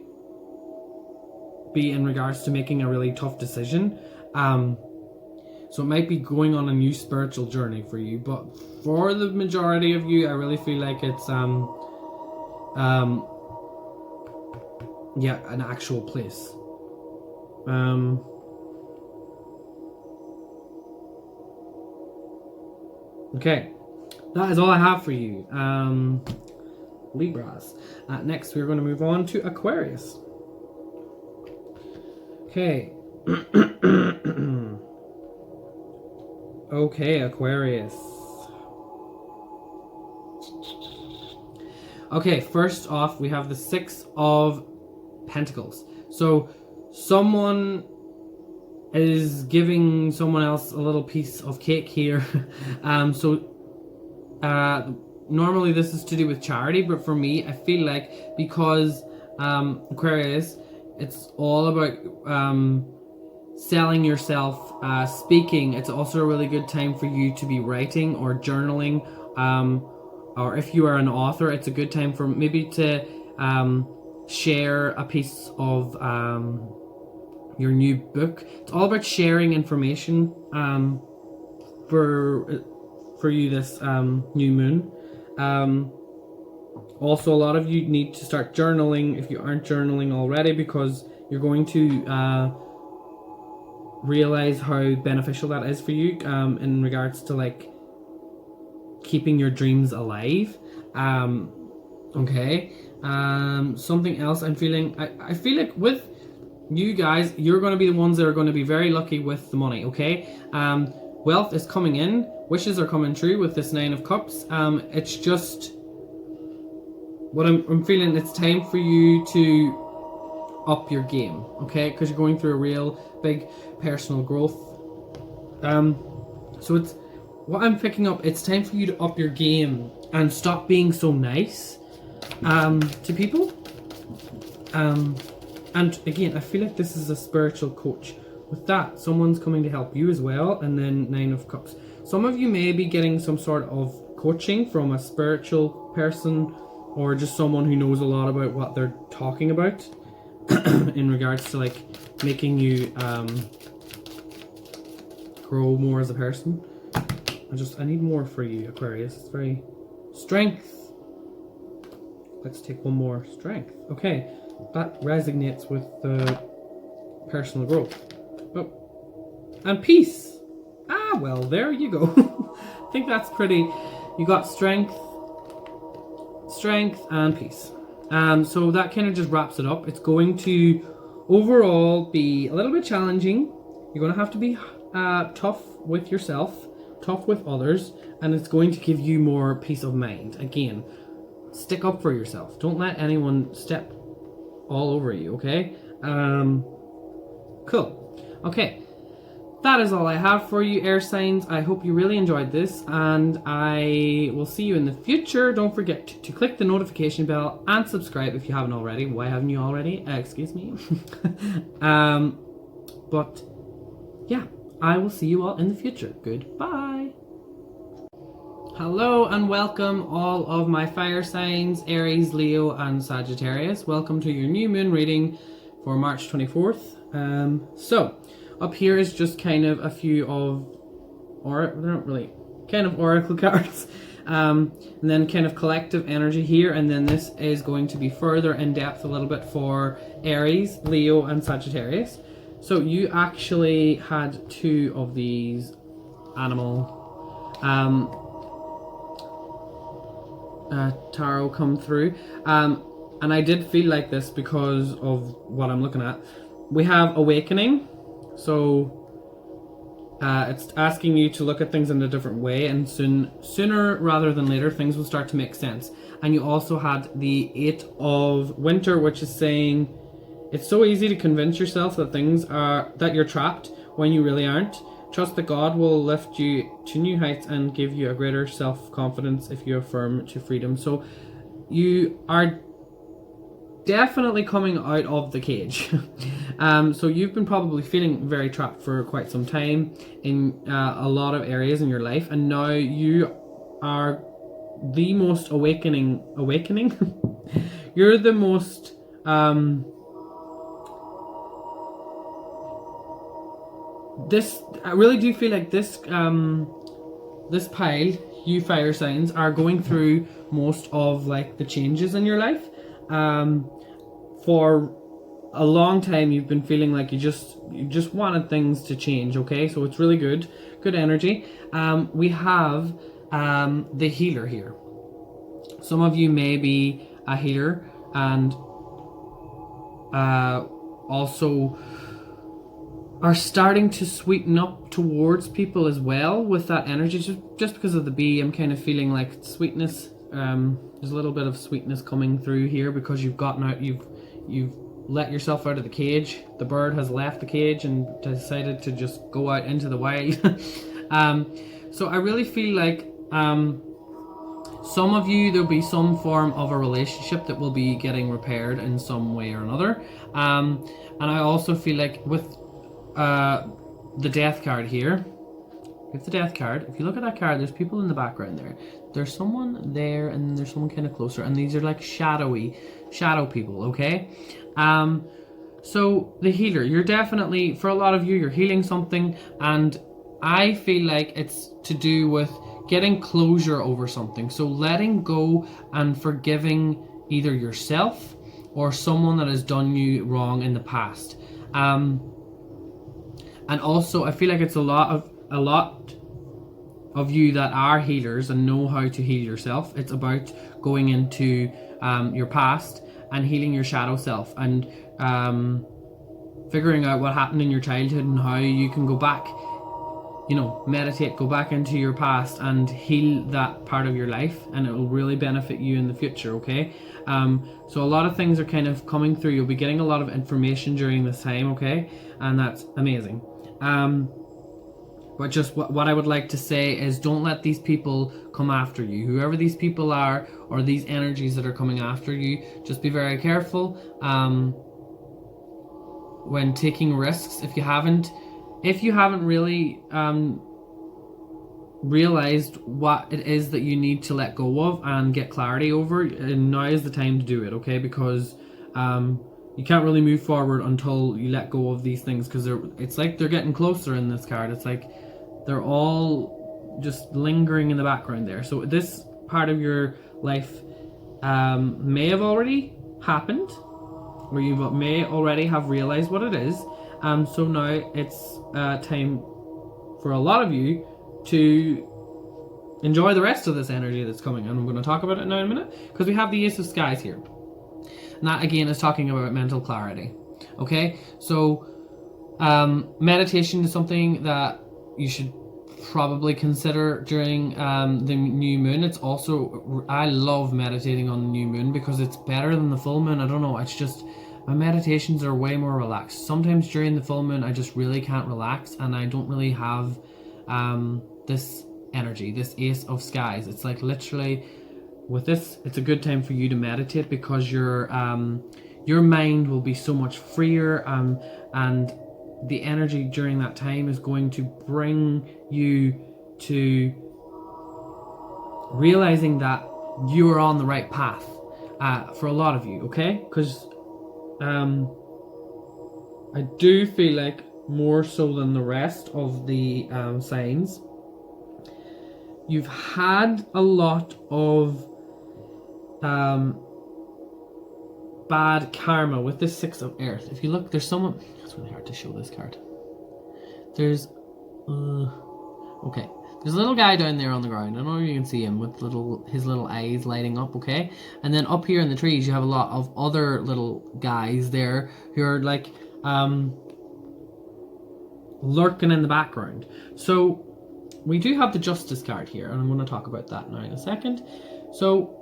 be in regards to making a really tough decision. So it might be going on a new spiritual journey for you, but for the majority of you, I really feel like it's yeah, an actual place. Okay, that is all I have for you, Libras. Next, we're going to move on to Aquarius. Okay. Okay, Aquarius. Okay, first off, we have the 6 of Pentacles. So someone is giving someone else a little piece of cake here. Normally this is to do with charity, but for me, I feel like because Aquarius, it's all about selling yourself, speaking. It's also a really good time for you to be writing or journaling, or if you are an author, it's a good time for maybe to share a piece of your new book. It's all about sharing information for you this new moon. Also, a lot of you need to start journaling if you aren't journaling already, because you're going to realize how beneficial that is for you in regards to like keeping your dreams alive. Okay. Something else I'm feeling, I feel like with you guys, you're going to be the ones that are going to be very lucky with the money, okay? Wealth is coming in, wishes are coming true with this Nine of Cups. It's just what I'm feeling. It's time for you to up your game, okay? Because you're going through a real big personal growth. So it's what I'm picking up. It's time for you to up your game and stop being so nice to people. And again, I feel like this is a spiritual coach. With that, someone's coming to help you as well. And then Nine of Cups. Some of you may be getting some sort of coaching from a spiritual person, or just someone who knows a lot about what they're talking about in regards to like making you grow more as a person. I need more for you, Aquarius. It's very strength. Let's take one more. Strength. Okay, that resonates with the personal growth. Oh, and peace. Ah, well, there you go. I think that's pretty. You got strength, and peace. So that kind of just wraps it up. It's going to overall be a little bit challenging. You're going to have to be tough with yourself, tough with others, and it's going to give you more peace of mind. Again, stick up for yourself. Don't let anyone step all over you, okay? Cool. Okay, that is all I have for you, air signs. I hope you really enjoyed this, and I will see you in the future. Don't forget to click the notification bell and subscribe if you haven't already. Why haven't you already? Excuse me. But yeah, I will see you all in the future. Goodbye. Hello and welcome all of my fire signs, Aries, Leo and Sagittarius. Welcome to your new moon reading for March 24th. So up here is just kind of a few of, or they're not really, kind of oracle cards. And then kind of collective energy here, and then this is going to be further in depth a little bit for Aries, Leo and Sagittarius. So you actually had two of these animal tarot come through, and I did feel like this because of what I'm looking at. We have awakening, so it's asking you to look at things in a different way, and sooner rather than later things will start to make sense. And you also had the Eight of Winter, which is saying it's so easy to convince yourself that you're trapped when you really aren't. Trust that God will lift you to new heights and give you a greater self-confidence if you affirm to freedom. So you are definitely coming out of the cage. So you've been probably feeling very trapped for quite some time in a lot of areas in your life, and now you are the most awakening. You're the most I really do feel like this pile, you fire signs, are going through most of like the changes in your life. For a long time you've been feeling like you just wanted things to change, okay? So it's really good energy. We have the healer here. Some of you may be a healer, and also are starting to sweeten up towards people as well with that energy. Just because of the bee, I'm kind of feeling like sweetness. There's a little bit of sweetness coming through here because you've gotten out, you've let yourself out of the cage. The bird has left the cage and decided to just go out into the wild. So I really feel like some of you, there'll be some form of a relationship that will be getting repaired in some way or another. And I also feel like with the death card here, it's the death card. If you look at that card, there's people in the background there. There's someone there, and there's someone kind of closer, and these are like shadow people, okay? So the healer, you're definitely, for a lot of you, you're healing something, and I feel like it's to do with getting closure over something. So letting go and forgiving either yourself or someone that has done you wrong in the past. And also I feel like it's a lot of you that are healers and know how to heal yourself. It's about going into your past and healing your shadow self, and figuring out what happened in your childhood and how you can go back, you know, meditate, go back into your past and heal that part of your life, and it will really benefit you in the future, okay? So a lot of things are kind of coming through. You'll be getting a lot of information during this time, okay? And that's amazing. But just what I would like to say is, don't let these people come after you. Whoever these people are, or these energies that are coming after you, just be very careful when taking risks. If you haven't really realized what it is that you need to let go of and get clarity over, and now is the time to do it, okay? Because you can't really move forward until you let go of these things, because it's like they're getting closer in this card. It's like they're all just lingering in the background there. So this part of your life may have already happened, or you may already have realized what it is. So now it's time for a lot of you to enjoy the rest of this energy that's coming, and I'm going to talk about it now in a minute, because we have the Ace of Skies here, and that again is talking about mental clarity. Okay, so meditation is something that you should probably consider during the new moon. It's also, I love meditating on the new moon because it's better than the full moon. I don't know, it's just, my meditations are way more relaxed. Sometimes during the full moon I just really can't relax, and I don't really have this energy, this Ace of Skies. It's like literally with this, it's a good time for you to meditate, because your mind will be so much freer, and the energy during that time is going to bring you to realizing that you are on the right path for a lot of you, okay? Because I do feel like more so than the rest of the signs, you've had a lot of bad karma with the Six of Earth. If you look, there's someone, it's really hard to show this card. There's okay, there's a little guy down there on the ground. I don't know if you can see him with his little eyes lighting up, okay? And then up here in the trees you have a lot of other little guys there who are like lurking in the background. So we do have the Justice card here, and I'm going to talk about that now in a second. So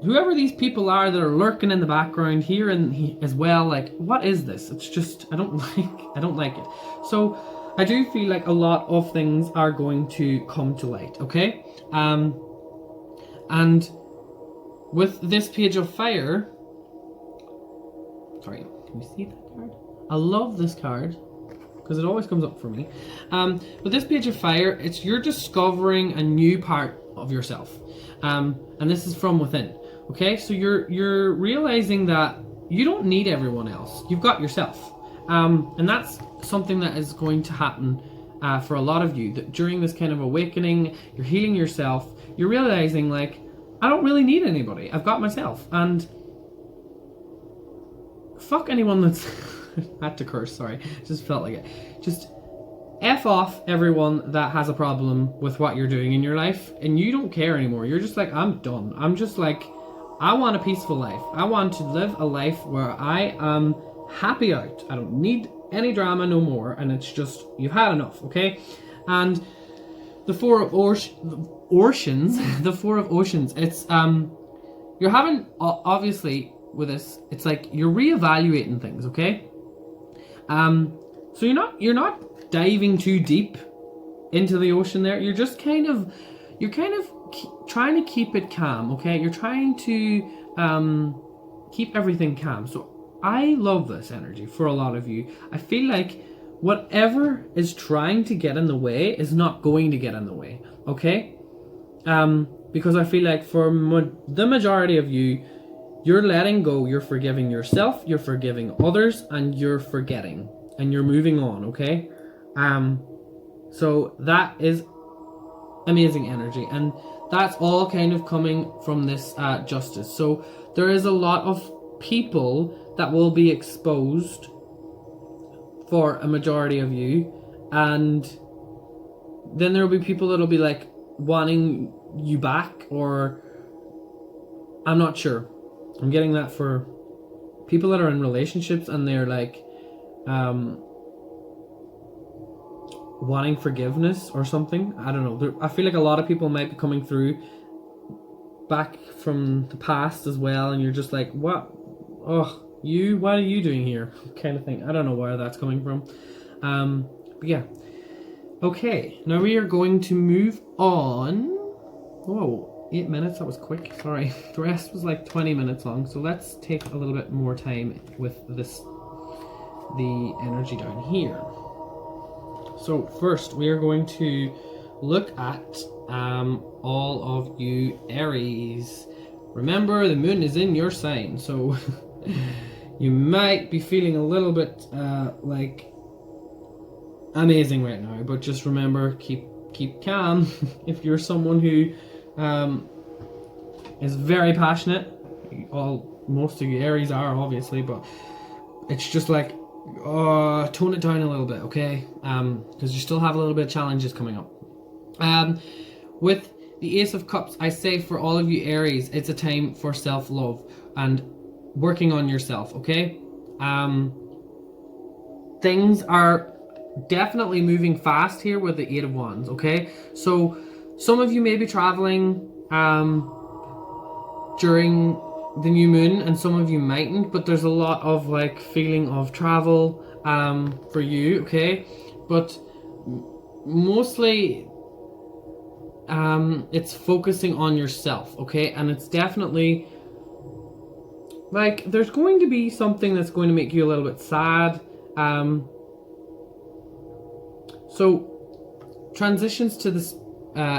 whoever these people are that are lurking in the background here and as well, like, what is this? It's just, I don't like it. So I do feel like a lot of things are going to come to light, okay? And with this Page of Fire, sorry, can you see that card? I love this card because it always comes up for me. With this Page of Fire, it's you're discovering a new part of yourself, and this is from within. Okay, so you're realizing that you don't need everyone else. You've got yourself, and that's something that is going to happen for a lot of you. That during this kind of awakening, you're healing yourself. You're realizing, like, I don't really need anybody. I've got myself, and fuck anyone that's I had to curse, sorry, just felt like it. Just F off everyone that has a problem with what you're doing in your life, and you don't care anymore. You're just like, I'm done. I'm just like, I want a peaceful life. I want to live a life where I am happy out. I don't need any drama no more, and it's just, you've had enough, okay? And the Four of Oceans, the Four of Oceans, it's, you're having, obviously, with this, it's like, you're reevaluating things, okay? So you're not diving too deep into the ocean there. You're just kind of trying to keep it calm, okay? You're trying to keep everything calm. So I love this energy for a lot of you. I feel like whatever is trying to get in the way is not going to get in the way, okay? Because I feel like for the majority of you, you're letting go, you're forgiving yourself, you're forgiving others, and you're forgetting, and you're moving on, okay? So that is amazing energy, and that's all kind of coming from this Justice. So there is a lot of people that will be exposed for a majority of you, and then there will be people that will be like wanting you back, or I'm not sure. I'm getting that for people that are in relationships, and they're like wanting forgiveness or something. I don't know. I feel like a lot of people might be coming through back from the past as well, and you're just like, what? Oh, what are you doing here? Kind of thing. I don't know where that's coming from. But yeah. Okay, now we are going to move on. Whoa, 8 minutes, that was quick. Sorry, the rest was like 20 minutes long. So let's take a little bit more time with the energy down here. So first, we are going to look at all of you Aries. Remember, the moon is in your sign, so you might be feeling a little bit like amazing right now, but just remember, keep calm. If you're someone who is very passionate, most of you Aries are obviously, but it's just like tone it down a little bit, okay? Because you still have a little bit of challenges coming up. With the Ace of Cups, I say for all of you Aries, it's a time for self-love and working on yourself, okay? Things are definitely moving fast here with the Eight of Wands, okay? So some of you may be traveling during the new moon, and some of you mightn't, but there's a lot of like feeling of travel for you, okay? But mostly it's focusing on yourself, okay? And it's definitely like there's going to be something that's going to make you a little bit sad. So transitions to the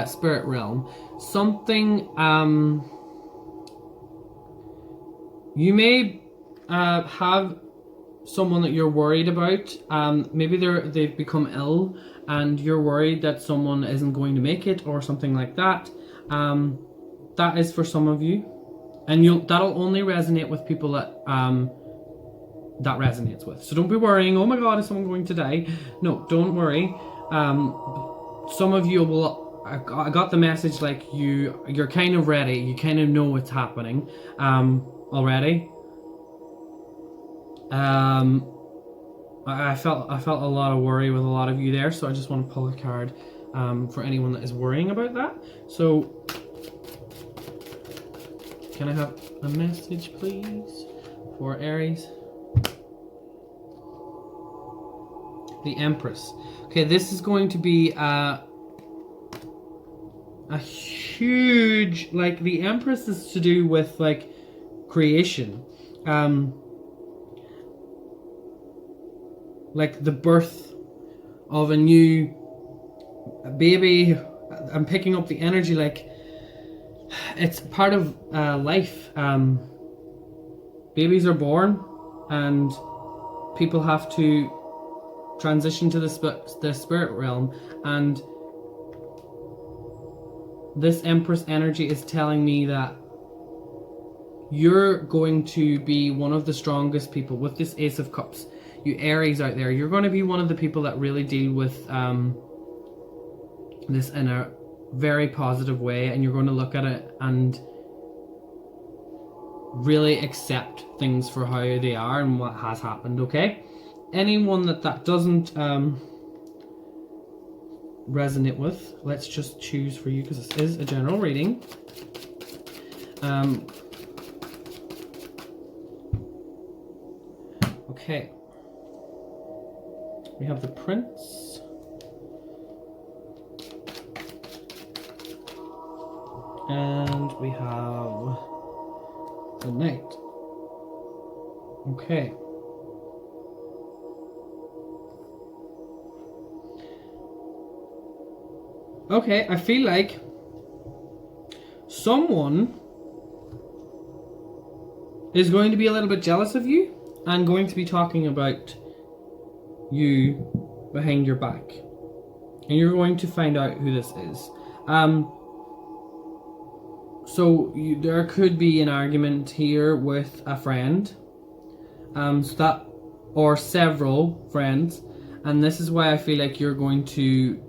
spirit realm, something you may have someone that you're worried about. Maybe they've become ill and you're worried that someone isn't going to make it or something like that. That is for some of you, and that'll only resonate with people that that resonates with. So don't be worrying, oh my god, is someone going to die? No, don't worry. Some of you will, I got the message like you're kind of ready, you kind of know what's happening already. I felt a lot of worry with a lot of you there, so I just want to pull a card for anyone that is worrying about that. So can I have a message please for Aries? The Empress. Okay, this is going to be a huge, like, the Empress is to do with like creation, like the birth of a new baby. I'm picking up the energy like it's part of life. Babies are born and people have to transition to the spirit realm, and this Empress energy is telling me that you're going to be one of the strongest people with this Ace of Cups. You Aries out there, you're going to be one of the people that really deal with this in a very positive way, and you're going to look at it and really accept things for how they are and what has happened, okay? Anyone that doesn't resonate with, let's just choose for you, because this is a general reading. Okay. We have the Prince. And we have the Knight. Okay. Okay, I feel like someone is going to be a little bit jealous of you and going to be talking about you behind your back. And you're going to find out who this is. There could be an argument here with a friend. Or several friends. And this is why I feel like you're going to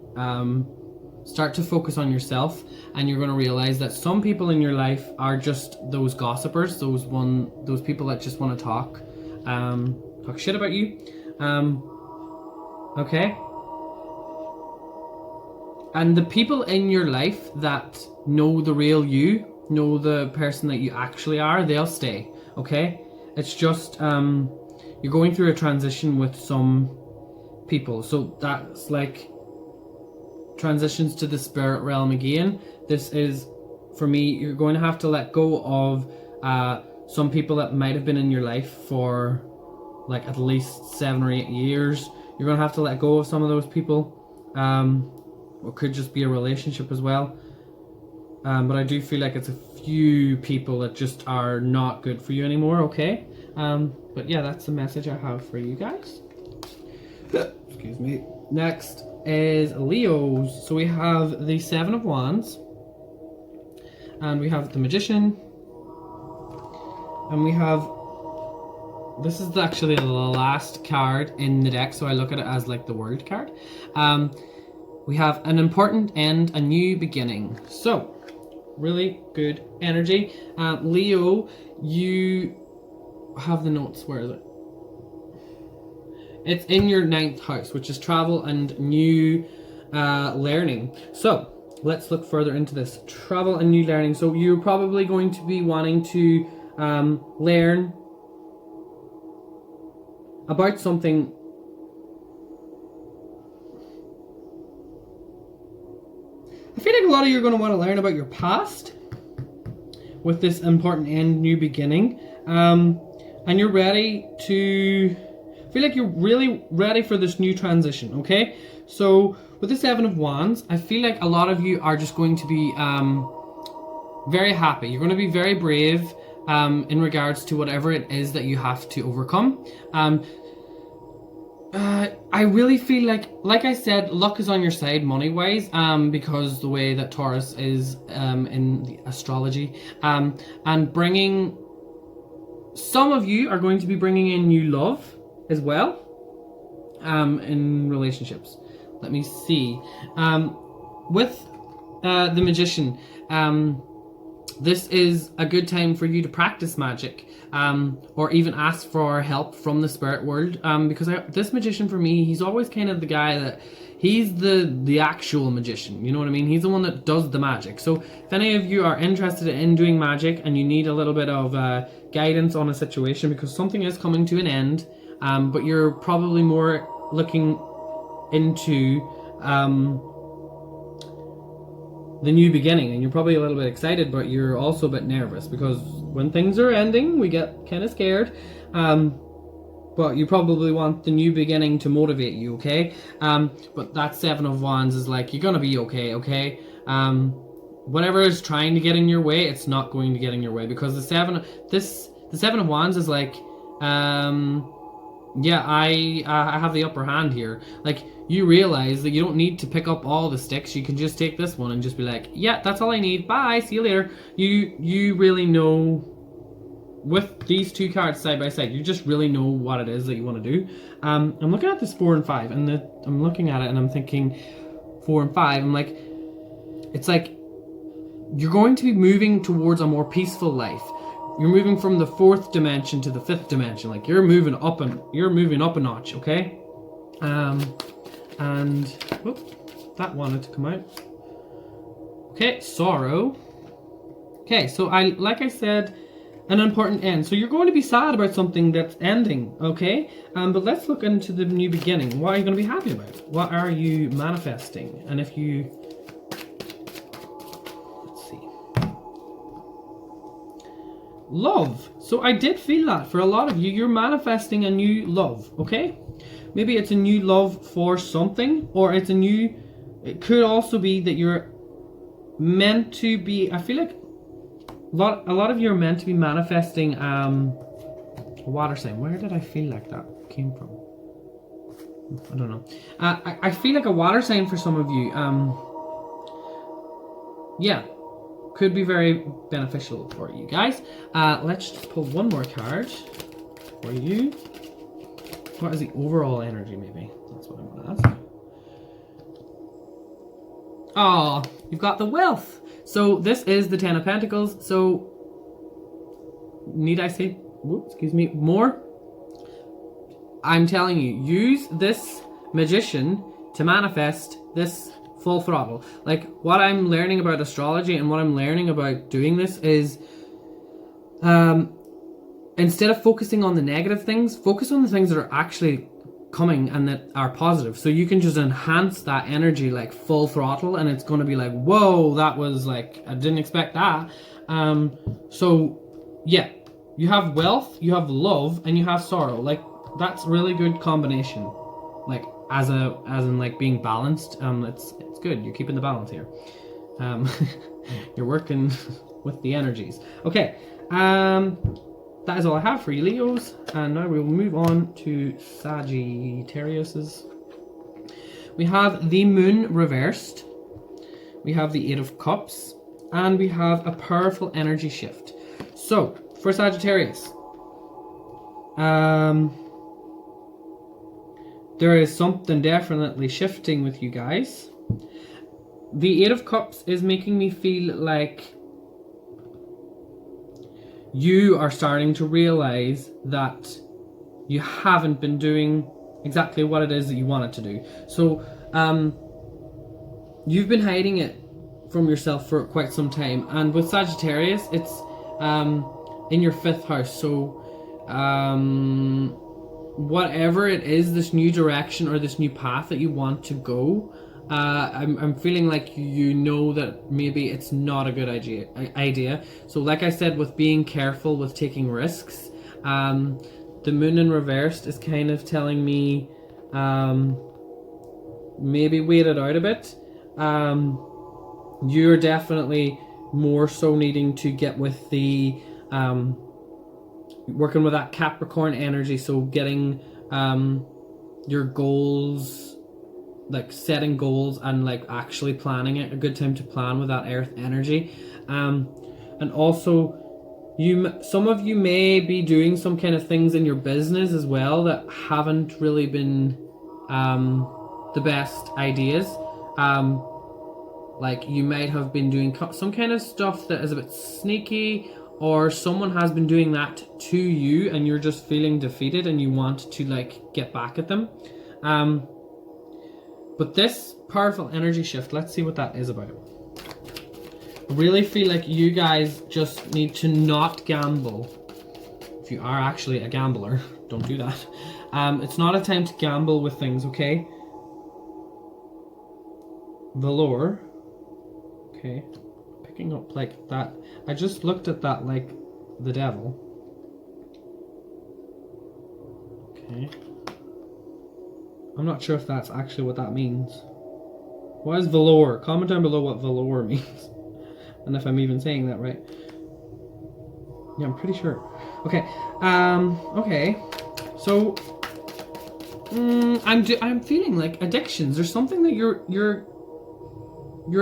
start to focus on yourself, and you're going to realize that some people in your life are just those gossipers, those people that just want to talk shit about you. Okay. And the people in your life that know the real you, know the person that you actually are, they'll stay. Okay. It's just you're going through a transition with some people, so that's like transitions to the spirit realm again. This is, for me, you're going to have to let go of some people that might have been in your life for like at least 7 or 8 years. You're going to have to let go of some of those people. It could just be a relationship as well. But I do feel like it's a few people that just are not good for you anymore, okay? But yeah, that's the message I have for you guys. Excuse me. Next is Leos. So we have the 7 of Wands. And we have the Magician. And we have... This is actually the last card in the deck, so I look at it as like the World card. We have an important end, a new beginning. So, really good energy. Leo, you have the notes. Where is it? It's in your 9th house, which is travel and new learning. So, let's look further into this. Travel and new learning. So, you're probably going to be wanting to learn about something. I feel like a lot of you are going to want to learn about your past with this important end, new beginning. And you're ready to... I feel like you're really ready for this new transition, okay? So, with the 7 of Wands, I feel like a lot of you are just going to be very happy. You're going to be very brave in regards to whatever it is that you have to overcome. I really feel like I said, luck is on your side money-wise, because the way that Taurus is in the astrology, and bringing... Some of you are going to be bringing in new love as well, in relationships. Let me see. With the Magician, this is a good time for you to practice magic, or even ask for help from the spirit world, because this Magician, for me, he's always kind of the guy that he's the actual magician, you know what I mean? He's the one that does the magic. So if any of you are interested in doing magic and you need a little bit of guidance on a situation because something is coming to an end, but you're probably more looking into the new beginning, and you're probably a little bit excited, but you're also a bit nervous because when things are ending, we get kind of scared. But you probably want the new beginning to motivate you, okay? But that 7 of Wands is like, you're gonna be okay, okay? Whatever is trying to get in your way, it's not going to get in your way, because the 7 of Wands is like, yeah, I have the upper hand here. Like, you realize that you don't need to pick up all the sticks. You can just take this one and just be like, yeah, that's all I need. Bye, see you later. You really know, with these 2 cards side by side, you just really know what it is that you want to do. I'm looking at this 4 and 5, and I'm looking at it and I'm thinking 4 and 5. I'm like, it's like you're going to be moving towards a more peaceful life. You're moving from the 4th dimension to the 5th dimension. Like, you're moving up a notch, okay? And whoop, that wanted to come out. Okay, sorrow. Okay, so like I said, an important end. So you're going to be sad about something that's ending, okay? But let's look into the new beginning. What are you going to be happy about? What are you manifesting? And if you... Let's see. Love. So I did feel that for a lot of you. You're manifesting a new love, okay? Maybe it's a new love for something, or it's a new... It could also be that you're meant to be... I feel like a lot of you are meant to be manifesting a water sign. Where did I feel like that came from? I don't know. I feel like a water sign for some of you. Yeah, could be very beneficial for you guys. Let's just pull one more card for you. What is the overall energy, maybe? That's what I'm going to ask. Oh, you've got the wealth. So this is the 10 of Pentacles. So need I say, whoops, excuse me, more? I'm telling you, use this magician to manifest this full throttle. Like, what I'm learning about astrology and what I'm learning about doing this is, instead of focusing on the negative things, focus on the things that are actually coming and that are positive. So you can just enhance that energy like full throttle, and it's going to be like, whoa, that was like, I didn't expect that. So yeah, you have wealth, you have love, and you have sorrow. Like, that's really good combination. Like, as in like being balanced. It's good. You're keeping the balance here. You're working with the energies. Okay. That is all I have for you, Leos. And now we will move on to Sagittarius's. We have the Moon reversed. We have the Eight of Cups. And we have a powerful energy shift. So, for Sagittarius, there is something definitely shifting with you guys. The Eight of Cups is making me feel like you are starting to realize that you haven't been doing exactly what it is that you wanted to do. So, you've been hiding it from yourself for quite some time. And with Sagittarius, it's in your 5th house. So, whatever it is, this new direction or this new path that you want to go, I'm feeling like you know that maybe it's not a good idea. So like I said, with being careful with taking risks, the Moon in reversed is kind of telling me maybe wait it out a bit. You're definitely more so needing to get with the working with that Capricorn energy, so getting your goals, like setting goals and like actually planning it. A good time to plan with that earth energy. And also some of you may be doing some kind of things in your business as well that haven't really been the best ideas. Like, you might have been doing some kind of stuff that is a bit sneaky, or someone has been doing that to you and you're just feeling defeated and you want to like get back at them. But this powerful energy shift, let's see what that is about. I really feel like you guys just need to not gamble. If you are actually a gambler, don't do that. It's not a time to gamble with things, okay? Velour. Okay. Picking up like that. I just looked at that like the devil. Okay. I'm not sure if that's actually what that means. What is velour? Comment down below what velour means. And if I'm even saying that right. Yeah, I'm pretty sure. Okay. Okay. So I'm feeling like addictions. There's something that you're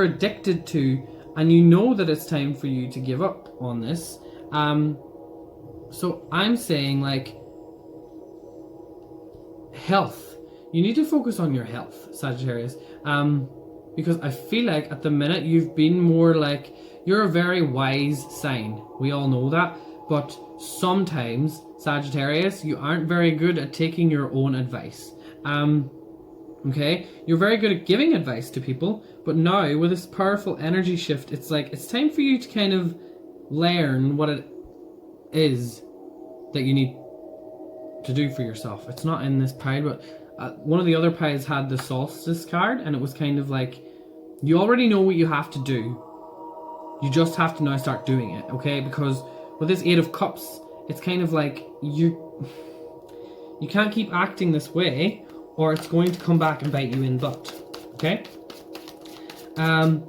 addicted to, and you know that it's time for you to give up on this. So I'm saying like health. You need to focus on your health, Sagittarius. Because I feel like at the minute you've been more like, you're a very wise sign. We all know that. But sometimes, Sagittarius, you aren't very good at taking your own advice. Okay? You're very good at giving advice to people, but now with this powerful energy shift, it's like, it's time for you to kind of learn what it is that you need to do for yourself. It's not in this pile, but one of the other piles had the solstice card, and it was kind of like, you already know what you have to do. You just have to now start doing it, okay? Because with this Eight of Cups, it's kind of like, you can't keep acting this way, or it's going to come back and bite you in the butt, okay? I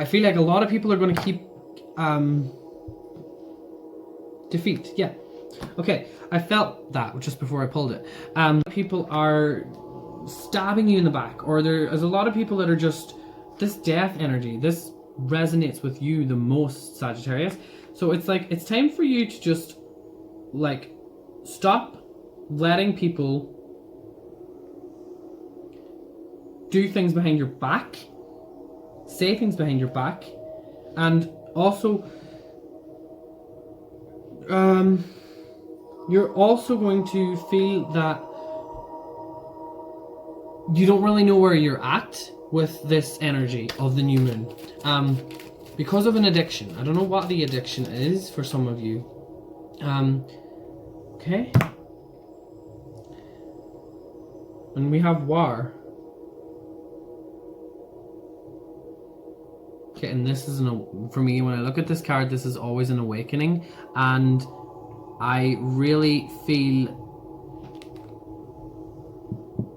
feel like a lot of people are going to keep defeat, yeah. Okay, I felt that just before I pulled it. People are stabbing you in the back, or there's a lot of people that are just, this death energy, this resonates with you the most, Sagittarius. So it's like, it's time for you to just like stop letting people do things behind your back, say things behind your back, and also you're also going to feel that you don't really know where you're at with this energy of the new moon. Because of an addiction. I don't know what the addiction is for some of you. Okay. And we have war. Okay, and this is for me, when I look at this card, this is always an awakening, and I really feel,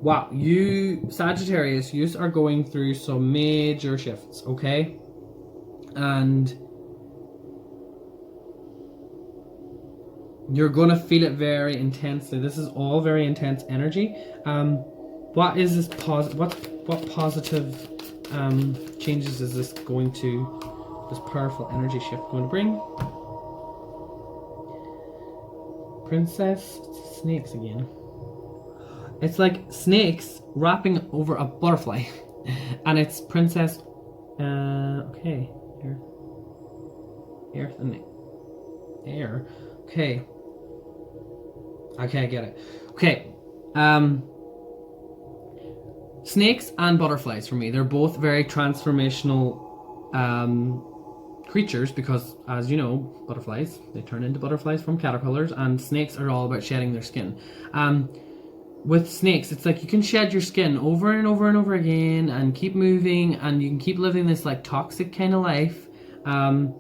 wow, you Sagittarius, you are going through some major shifts, okay? And you're gonna feel it very intensely. This is all very intense energy. What is this what positive changes is this going to, this powerful energy shift going to bring? Princess, snakes again. It's like snakes wrapping over a butterfly, and it's princess. Okay, earth and air. Okay. Okay, I get it. Okay. Snakes and butterflies for me. They're both very transformational creatures, because, as you know, butterflies, they turn into butterflies from caterpillars, and snakes are all about shedding their skin. With snakes, it's like you can shed your skin over and over and over again and keep moving, and you can keep living this like toxic kind of life. And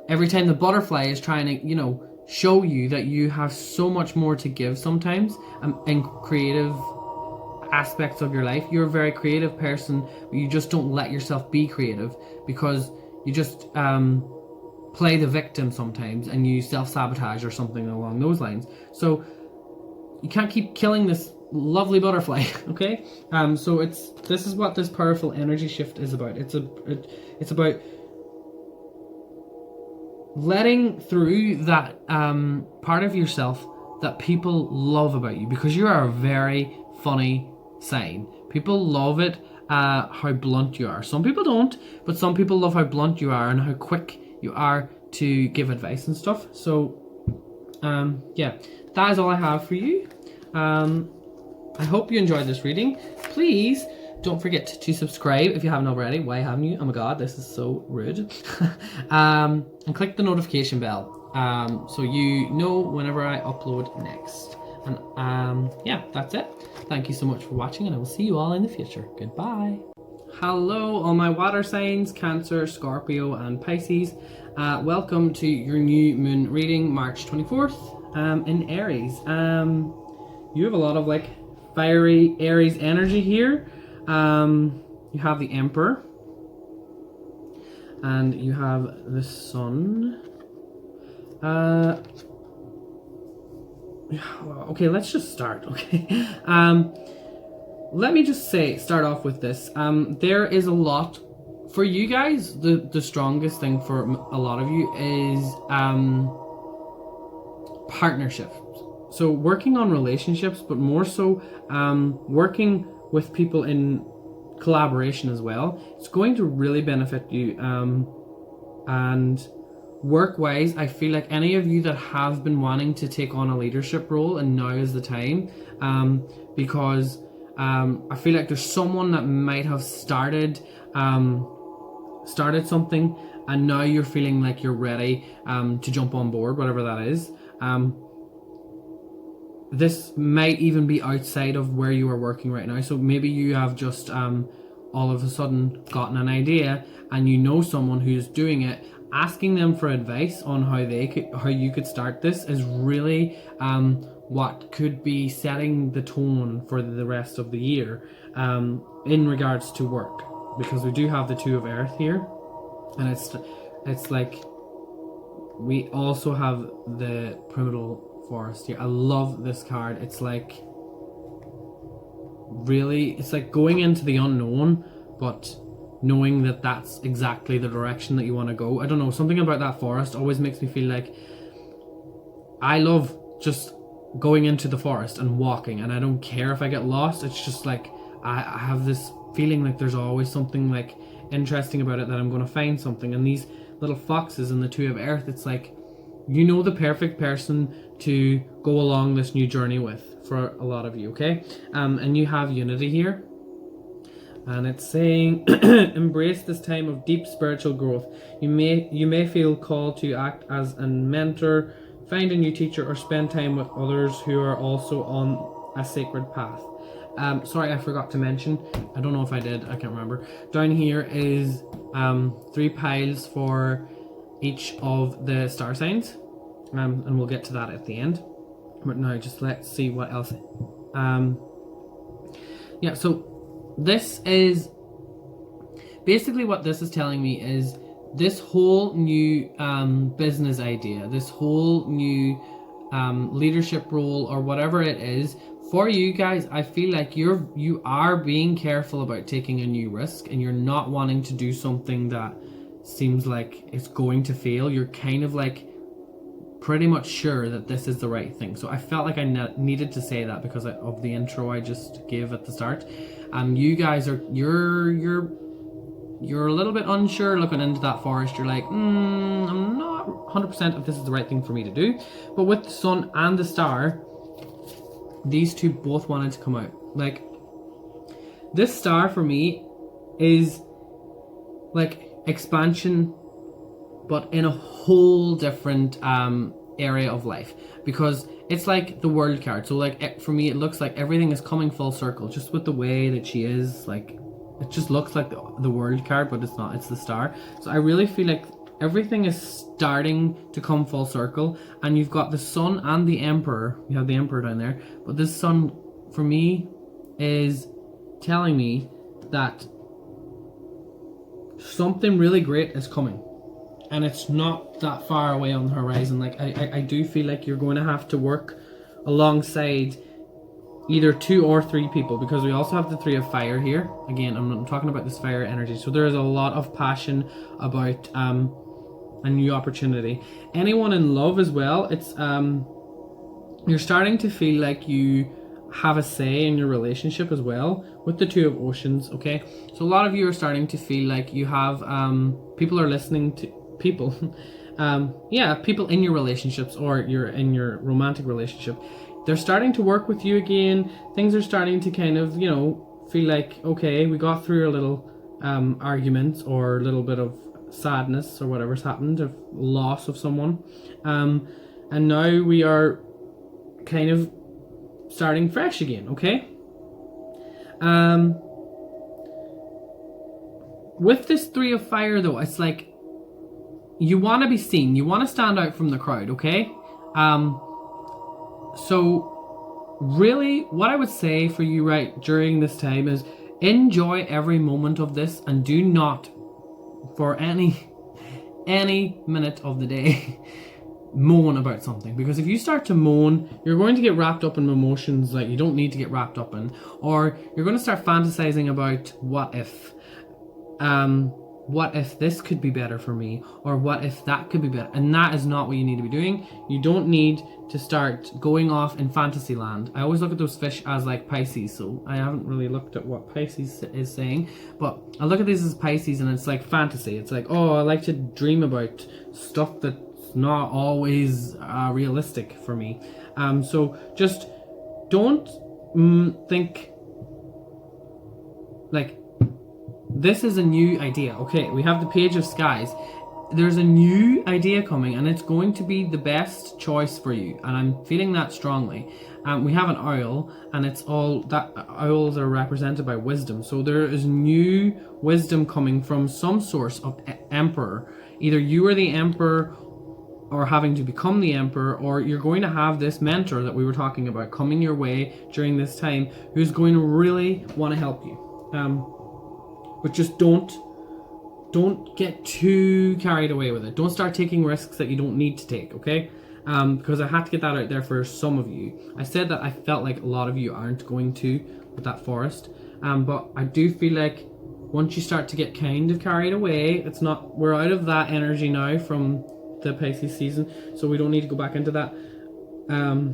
every time the butterfly is trying to, you know, show you that you have so much more to give sometimes, in creative aspects of your life. You're a very creative person, but you just don't let yourself be creative because you just play the victim sometimes, and you self-sabotage or something along those lines. So you can't keep killing this lovely butterfly, okay? So this is what this powerful energy shift is about. It's about letting through that part of yourself that people love about you, because you are a very funny sign. People love it, how blunt you are. Some people don't, but some people love how blunt you are and how quick you are to give advice and stuff. So yeah, that is all I have for you. I hope you enjoyed this reading. Please don't forget to subscribe if you haven't already. Why haven't you? Oh my god, this is so rude. And click the notification bell, so you know whenever I upload next. And yeah, that's it. Thank you so much for watching, and I will see you all in the future. Goodbye. Hello, all my water signs, Cancer, Scorpio, and Pisces. Welcome to your new moon reading, March 24th, in Aries. You have a lot of like fiery Aries energy here. You have the Emperor, and you have the Sun. Okay, let's just start. Okay, let me just start off with this. There is a lot for you guys. The strongest thing for a lot of you is partnerships. So working on relationships, but more so working with people in collaboration as well. It's going to really benefit you. And work-wise, I feel like any of you that have been wanting to take on a leadership role, and now is the time, because I feel like there's someone that might have started something, and now you're feeling like you're ready to jump on board, whatever that is. This might even be outside of where you are working right now. So maybe you have just all of a sudden gotten an idea, and you know someone who's doing it. Asking them for advice on how you could start this is really what could be setting the tone for the rest of the year in regards to work, because we do have the Two of Earth here, and it's like we also have the Primeval Forest here. I love this card. It's like really, it's like going into the unknown, but knowing that that's exactly the direction that you want to go. I don't know, something about that forest always makes me feel like I love just going into the forest and walking, and I don't care if I get lost. It's just like I have this feeling like there's always something like interesting about it, that I'm going to find something. And these little foxes in the Two of Earth, it's like you know the perfect person to go along this new journey with for a lot of you, okay? And you have unity here. And it's saying, embrace this time of deep spiritual growth. You may feel called to act as a mentor, find a new teacher, or spend time with others who are also on a sacred path. Sorry, I forgot to mention, I don't know if I did, I can't remember. Down here is 3 piles for each of the star signs, and we'll get to that at the end. But now just let's see what else. Yeah, so this is basically what this is telling me is this whole new business idea, this whole new leadership role or whatever it is for you guys. I feel like you are being careful about taking a new risk, and you're not wanting to do something that seems like it's going to fail. You're kind of like pretty much sure that this is the right thing. So I felt like I needed to say that because of the intro I just gave at the start. You guys are you're a little bit unsure looking into that forest. You're like, I'm not 100% if this is the right thing for me to do. But with the sun and the star, these two both wanted to come out. Like, this star for me is like expansion, but in a whole different area of life, because it's like the world card. So like for me, it looks like everything is coming full circle, just with the way that she is. Like, it just looks like the world card, but it's not, it's the star. So I really feel like everything is starting to come full circle, and you've got the sun and the emperor. You have the emperor down there, but this sun for me is telling me that something really great is coming, and it's not that far away on the horizon. Like I do feel like you're going to have to work alongside either 2 or 3 people, because we also have the 3 of fire here. Again, I'm talking about this fire energy, so there is a lot of passion about a new opportunity. Anyone in love as well, it's you're starting to feel like you have a say in your relationship as well with the 2 of oceans. Okay, so a lot of you are starting to feel like you have people are listening to people people in your relationships, or you're in your romantic relationship. They're starting to work with you again. Things are starting to kind of, you know, feel like, okay, we got through a little arguments or a little bit of sadness or whatever's happened, of loss of someone, and now we are kind of starting fresh again. Okay, with this 3 of fire though, it's like you want to be seen, you want to stand out from the crowd. Okay, so really what I would say for you right during this time is enjoy every moment of this, and do not for any minute of the day moan about something, because if you start to moan, you're going to get wrapped up in emotions like you don't need to get wrapped up in, or you're going to start fantasizing about what if this could be better for me, or what if that could be better, and that is not what you need to be doing. You don't need to start going off in fantasy land. I always look at those fish as like Pisces, so I haven't really looked at what Pisces is saying, but I look at these as Pisces, and it's like fantasy. It's like, oh, I like to dream about stuff that's not always realistic for me. So just don't think like this is a new idea. Okay, we have the Page of Skies. There's a new idea coming, and it's going to be the best choice for you, and I'm feeling that strongly. We have an owl, and it's all that owls are represented by wisdom. So there is new wisdom coming from some source of emperor. Either you are the emperor, or having to become the emperor, or you're going to have this mentor that we were talking about coming your way during this time, who's going to really want to help you. But just don't get too carried away with it. Don't start taking risks that you don't need to take, okay? Because I had to get that out there for some of you. I said that I felt like a lot of you aren't going to with that forest. But I do feel like once you start to get kind of carried away, we're out of that energy now from the Pisces season, so we don't need to go back into that. Now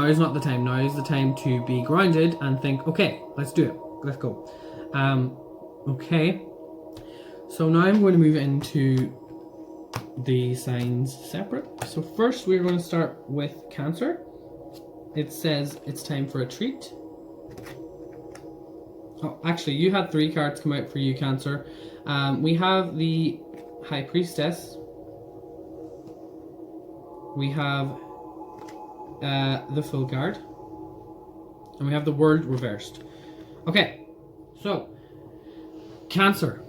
is not the time. Now is the time to be grounded and think, okay, let's do it. Let's go. Okay. So now I'm going to move into the signs separate. So first we're going to start with Cancer. It says it's time for a treat. Oh, actually, you had 3 cards come out for you, Cancer. We have the High Priestess. We have the Full card. And we have the World reversed. Okay, so Cancer,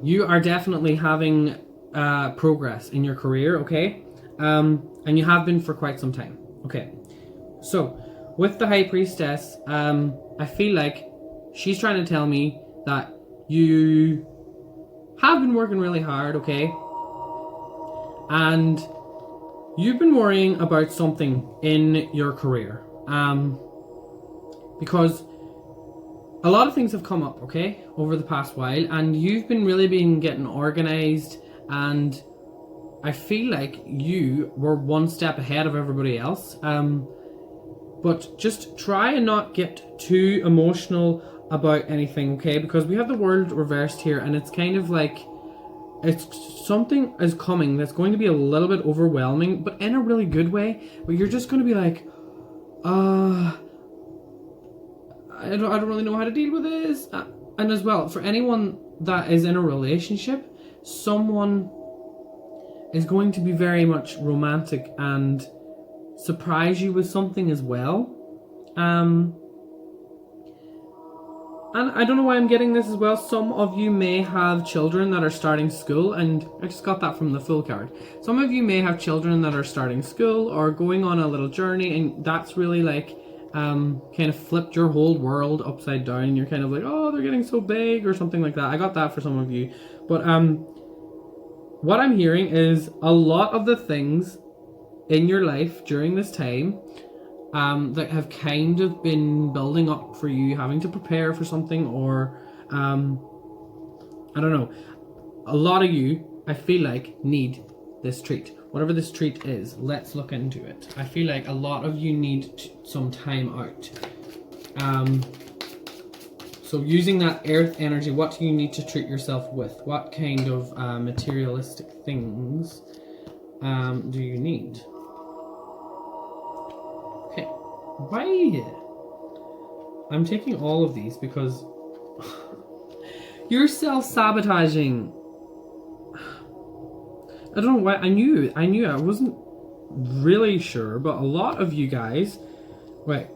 you are definitely having progress in your career, okay? And you have been for quite some time. Okay, so with the High Priestess, I feel like she's trying to tell me that you have been working really hard, okay? And you've been worrying about something in your career. Because a lot of things have come up, okay, over the past while, and you've been really getting organized, and I feel like you were one step ahead of everybody else. But just try and not get too emotional about anything, okay? Because we have the World reversed here, and it's kind of like it's something is coming that's going to be a little bit overwhelming, but in a really good way. But you're just going to be like, I don't really know how to deal with this. And as well, for anyone that is in a relationship, someone is going to be very much romantic and surprise you with something as well. And I don't know why I'm getting this as well. Some of you may have children that are starting school, and I just got that from the Full card. Some of you may have children that are starting school or going on a little journey, and that's really like kind of flipped your whole world upside down. You're kind of like, oh, they're getting so big or something like that. I got that for some of you. But what I'm hearing is a lot of the things in your life during this time that have kind of been building up for you, having to prepare for something, or I don't know, a lot of you, I feel like, need this treat. Whatever this treat is, let's look into it. I feel like a lot of you need some time out. So using that earth energy, what do you need to treat yourself with? What kind of materialistic things do you need? Okay, why? I'm taking all of these because you're self-sabotaging. I don't know why. I knew. I wasn't really sure, but a lot of you guys, right,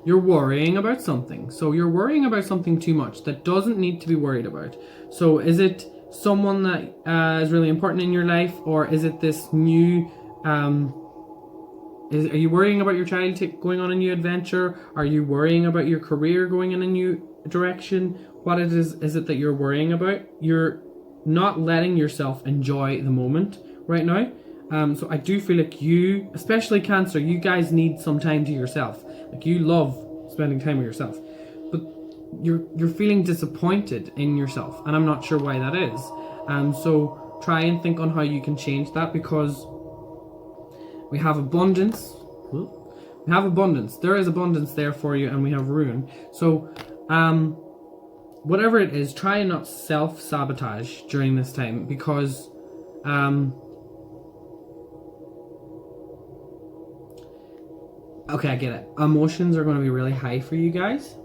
you're worrying about something. So you're worrying about something too much that doesn't need to be worried about. So is it someone that is really important in your life, or is it this new, are you worrying about your child going on a new adventure? Are you worrying about your career going in a new direction? What it is it that you're worrying about? You're not letting yourself enjoy the moment right now. So I do feel like you, especially Cancer, you guys need some time to yourself. Like, you love spending time with yourself, but you're feeling disappointed in yourself, and I'm not sure why that is. So try and think on how you can change that, because we have abundance. We have abundance. There is abundance there for you, and we have ruin. So whatever it is, try and not self-sabotage during this time, because okay, I get it. Emotions are going to be really high for you guys.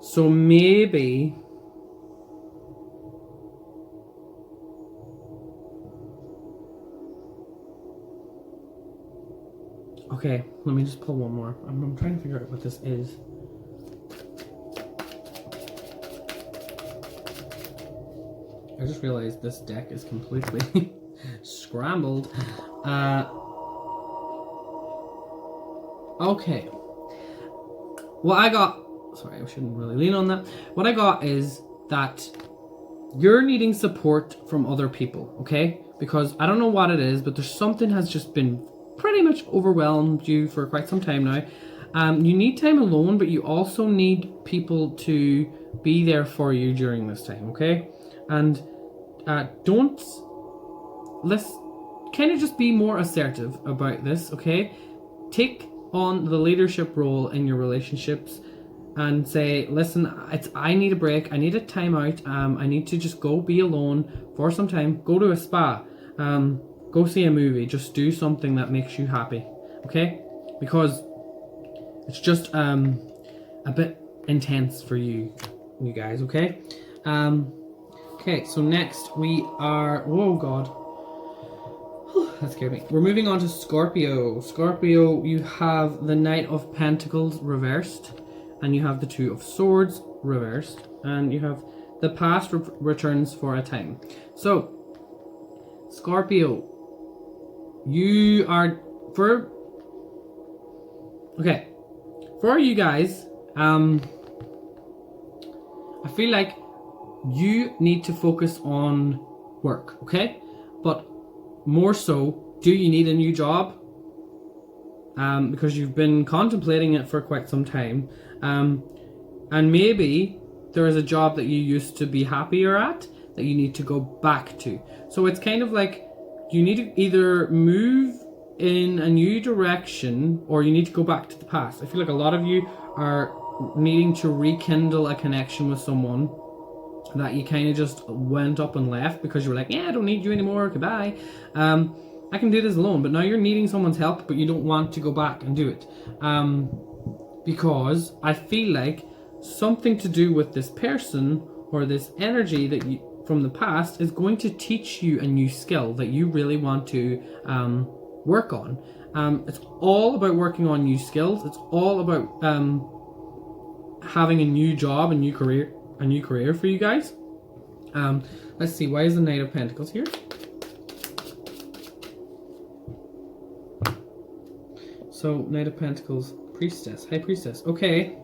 So maybe okay, let me just pull one more. I'm trying to figure out what this is. I just realized this deck is completely scrambled. Okay. What I got... Sorry, I shouldn't really lean on that. What I got is that you're needing support from other people, okay? Because I don't know what it is, but there's something has just been pretty much overwhelmed you for quite some time now. You need time alone, but you also need people to be there for you during this time, okay? And let's kind of just be more assertive about this, okay? Take on the leadership role in your relationships. and say, listen, I need a break, I need a time out, I need to just go be alone for some time, go to a spa, go see a movie, just do something that makes you happy, okay? Because it's just a bit intense for you guys, okay? Okay, so next we are, whoa god, that scared me. We're moving on to Scorpio. Scorpio, you have the Knight of Pentacles reversed, and you have the Two of Swords reversed, and you have the past returns for a time. So, Scorpio, you are, for you guys, I feel like you need to focus on work, okay? But more so, do you need a new job? Because you've been contemplating it for quite some time. And maybe there is a job that you used to be happier at that you need to go back to. So it's kind of like you need to either move in a new direction or you need to go back to the past. I feel like a lot of you are needing to rekindle a connection with someone that you kind of just went up and left because you were like, yeah, I don't need you anymore, goodbye. I can do this alone. But now you're needing someone's help, but you don't want to go back and do it. Because I feel like something to do with this person or this energy that you from the past is going to teach you a new skill that you really want to work on. It's all about working on new skills. It's all about having a new job, a new career for you guys. Let's see, why is the Knight of Pentacles here? So, Knight of Pentacles, Priestess, High Priestess. Okay.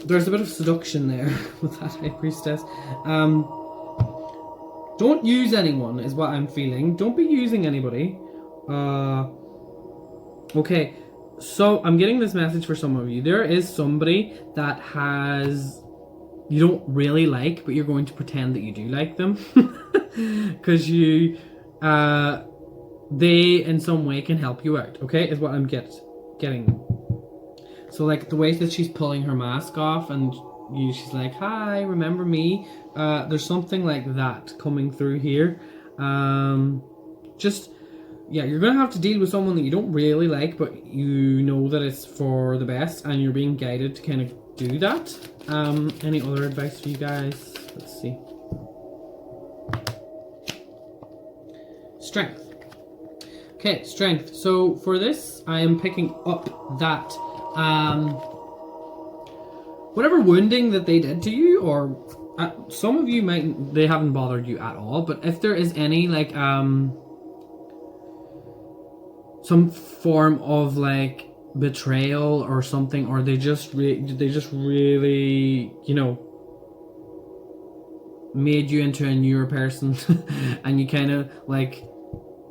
There's a bit of seduction there with that High Priestess. Don't use anyone is what I'm feeling. Don't be using anybody. Okay. So, I'm getting this message for some of you. There is somebody that you don't really like, but you're going to pretend that you do like them. Because they in some way can help you out, okay? Is what I'm getting. So, like, the way that she's pulling her mask off and she's like, hi, remember me? There's something like that coming through here. Yeah, you're going to have to deal with someone that you don't really like, but you know that it's for the best, and you're being guided to kind of do that. Any other advice for you guys? Let's see. Strength. Okay, strength. So for this, I am picking up that whatever wounding that they did to you, or some of you they haven't bothered you at all, but if there is any like some form of like betrayal or something, or they just really, you know, made you into a newer person and you kind of like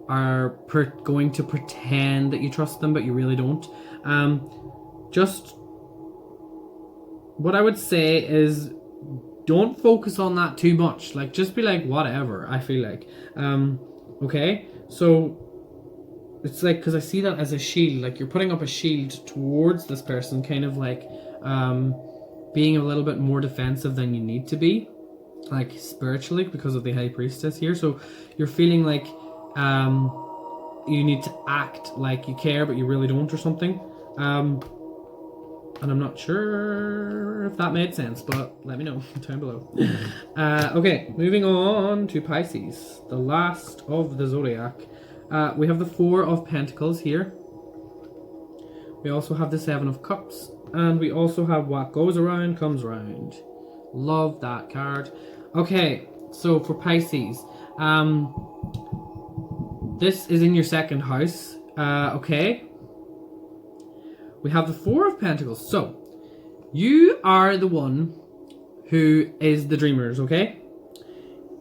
are going to pretend that you trust them but you really don't. Just what I would say is don't focus on that too much. Like, just be like, whatever, I feel like. Okay, so it's like, because I see that as a shield, like you're putting up a shield towards this person, kind of like being a little bit more defensive than you need to be, like spiritually, because of the High Priestess here. So you're feeling like you need to act like you care but you really don't, or something. And I'm not sure if that made sense, but let me know down below. Okay, moving on to Pisces, the last of the zodiac. We have the Four of Pentacles here. We also have the Seven of Cups. And we also have what goes around comes around. Love that card. Okay, so for Pisces, this is in your second house. Okay. We have the Four of Pentacles. So, you are the one who is the dreamers, okay?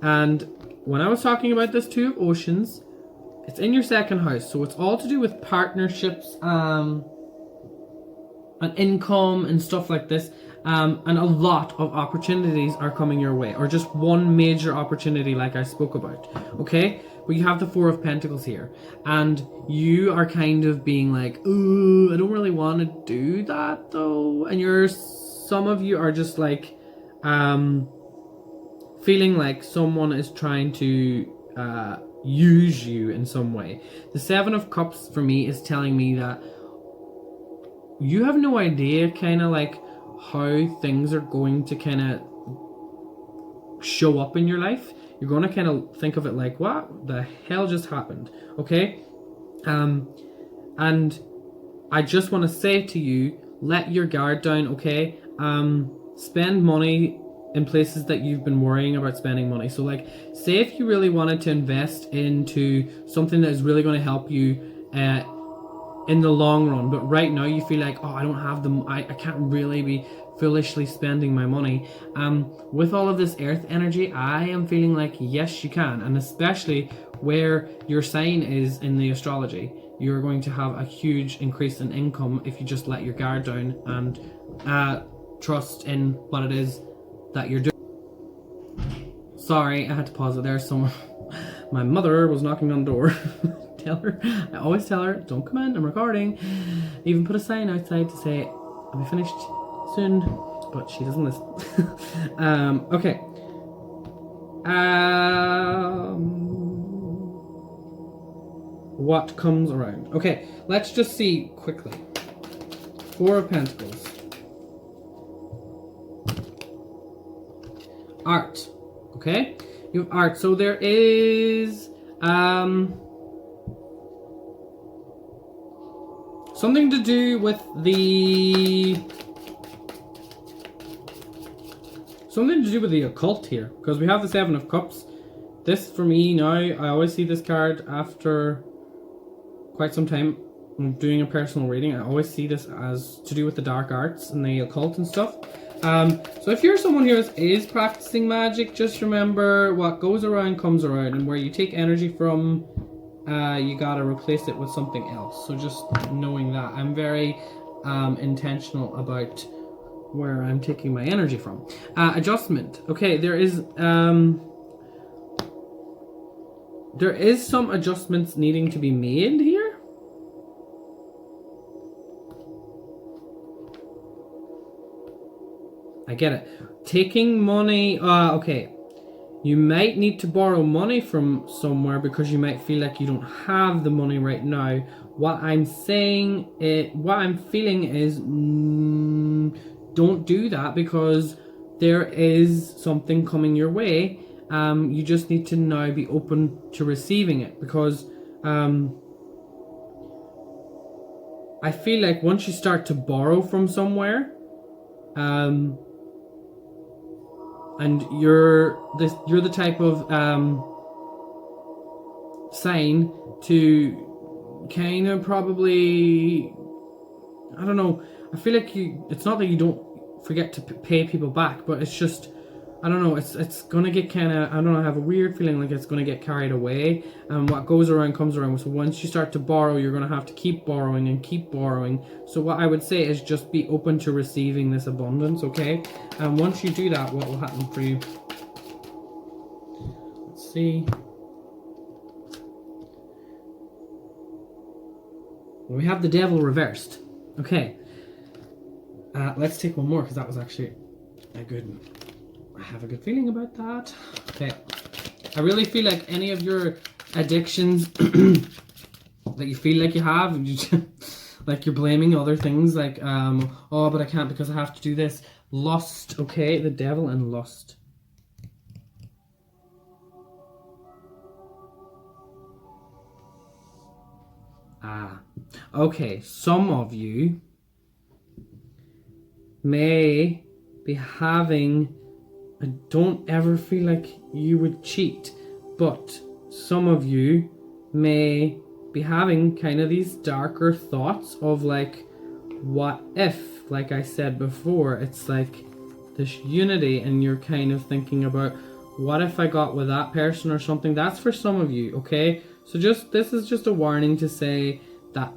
And when I was talking about this Two of Oceans, it's in your second house. So it's all to do with partnerships, and income and stuff like this. And a lot of opportunities are coming your way. Or just one major opportunity like I spoke about, okay? but you have the Four of Pentacles here, and you are kind of being like, ooh, I don't really want to do that though, and some of you are just like feeling like someone is trying to use you in some way. The Seven of Cups for me is telling me that you have no idea kind of like how things are going to kind of show up in your life. You're going to kind of think of it like, what the hell just happened? Okay? And I just want to say to you, let your guard down, okay? Spend money in places that you've been worrying about spending money. So like, say if you really wanted to invest into something that is really going to help you in the long run, but right now you feel like, oh, I don't have I can't really be foolishly spending my money. With all of this earth energy, I am feeling like yes, you can, and especially where your sign is in the astrology, you're going to have a huge increase in income if you just let your guard down and trust in what it is that you're doing. Sorry, I had to pause it there. My mother was knocking on the door. I always tell her, don't come in, I'm recording. I even put a sign outside to say I'll be finished soon, but she doesn't listen. Okay. What comes around? Okay, let's just see quickly. Four of Pentacles. Art. Okay, you have art. So there is something to do with the occult here, because we have the Seven of Cups. This for me now, I always see this card after quite some time when I'm doing a personal reading. I always see this as to do with the dark arts and the occult and stuff. So if you're someone who is practicing magic, just remember what goes around comes around, and where you take energy from, you gotta replace it with something else. So just knowing that, I'm very intentional about where I'm taking my energy from. Adjustment. Okay, there is some adjustments needing to be made here. I get it. Taking money, okay. You might need to borrow money from somewhere because you might feel like you don't have the money right now. What I'm saying, what I'm feeling is, don't do that, because there is something coming your way. You just need to now be open to receiving it, because I feel like once you start to borrow from somewhere, and you're the type of sign to kind of probably, I don't know, I feel like it's not that you don't forget to pay people back, but it's just, I don't know, it's gonna get kind of, I don't know, I have a weird feeling like it's gonna get carried away, and what goes around comes around. So once you start to borrow, you're gonna have to keep borrowing and keep borrowing. So what I would say is just be open to receiving this abundance, okay? And once you do that, what will happen for you? Let's see. We have the Devil reversed. Okay. Let's take one more, because that was actually a good one. I have a good feeling about that. Okay. I really feel like any of your addictions that you feel like you have, like you're blaming other things, like, oh, but I can't because I have to do this. Lust, okay? The Devil and lust. Okay. Some of you may be having, I don't ever feel like you would cheat, but some of you may be having kind of these darker thoughts of like, what if, like I said before, it's like this unity, and you're kind of thinking about, what if I got with that person or something? That's for some of you, okay? So this is just a warning to say that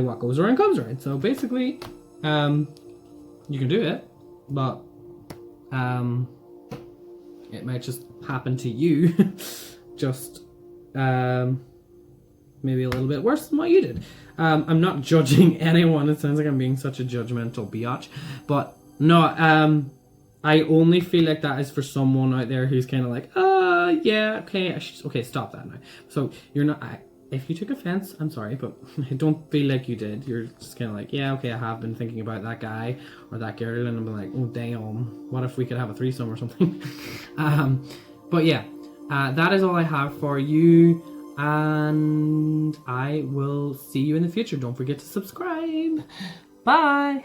what goes around comes around. So basically, you can do it, but it might just happen to you just maybe a little bit worse than what you did. I'm not judging anyone. It sounds like I'm being such a judgmental biatch, but no. I only feel like that is for someone out there who's kind of like, yeah, okay, okay, stop that now. So you're not. If you took offense, I'm sorry, but I don't feel like you did. You're just kind of like, yeah, okay, I have been thinking about that guy or that girl, and I'm like, oh damn, what if we could have a threesome or something? But yeah, that is all I have for you, and I will see you in the future. Don't forget to subscribe. Bye.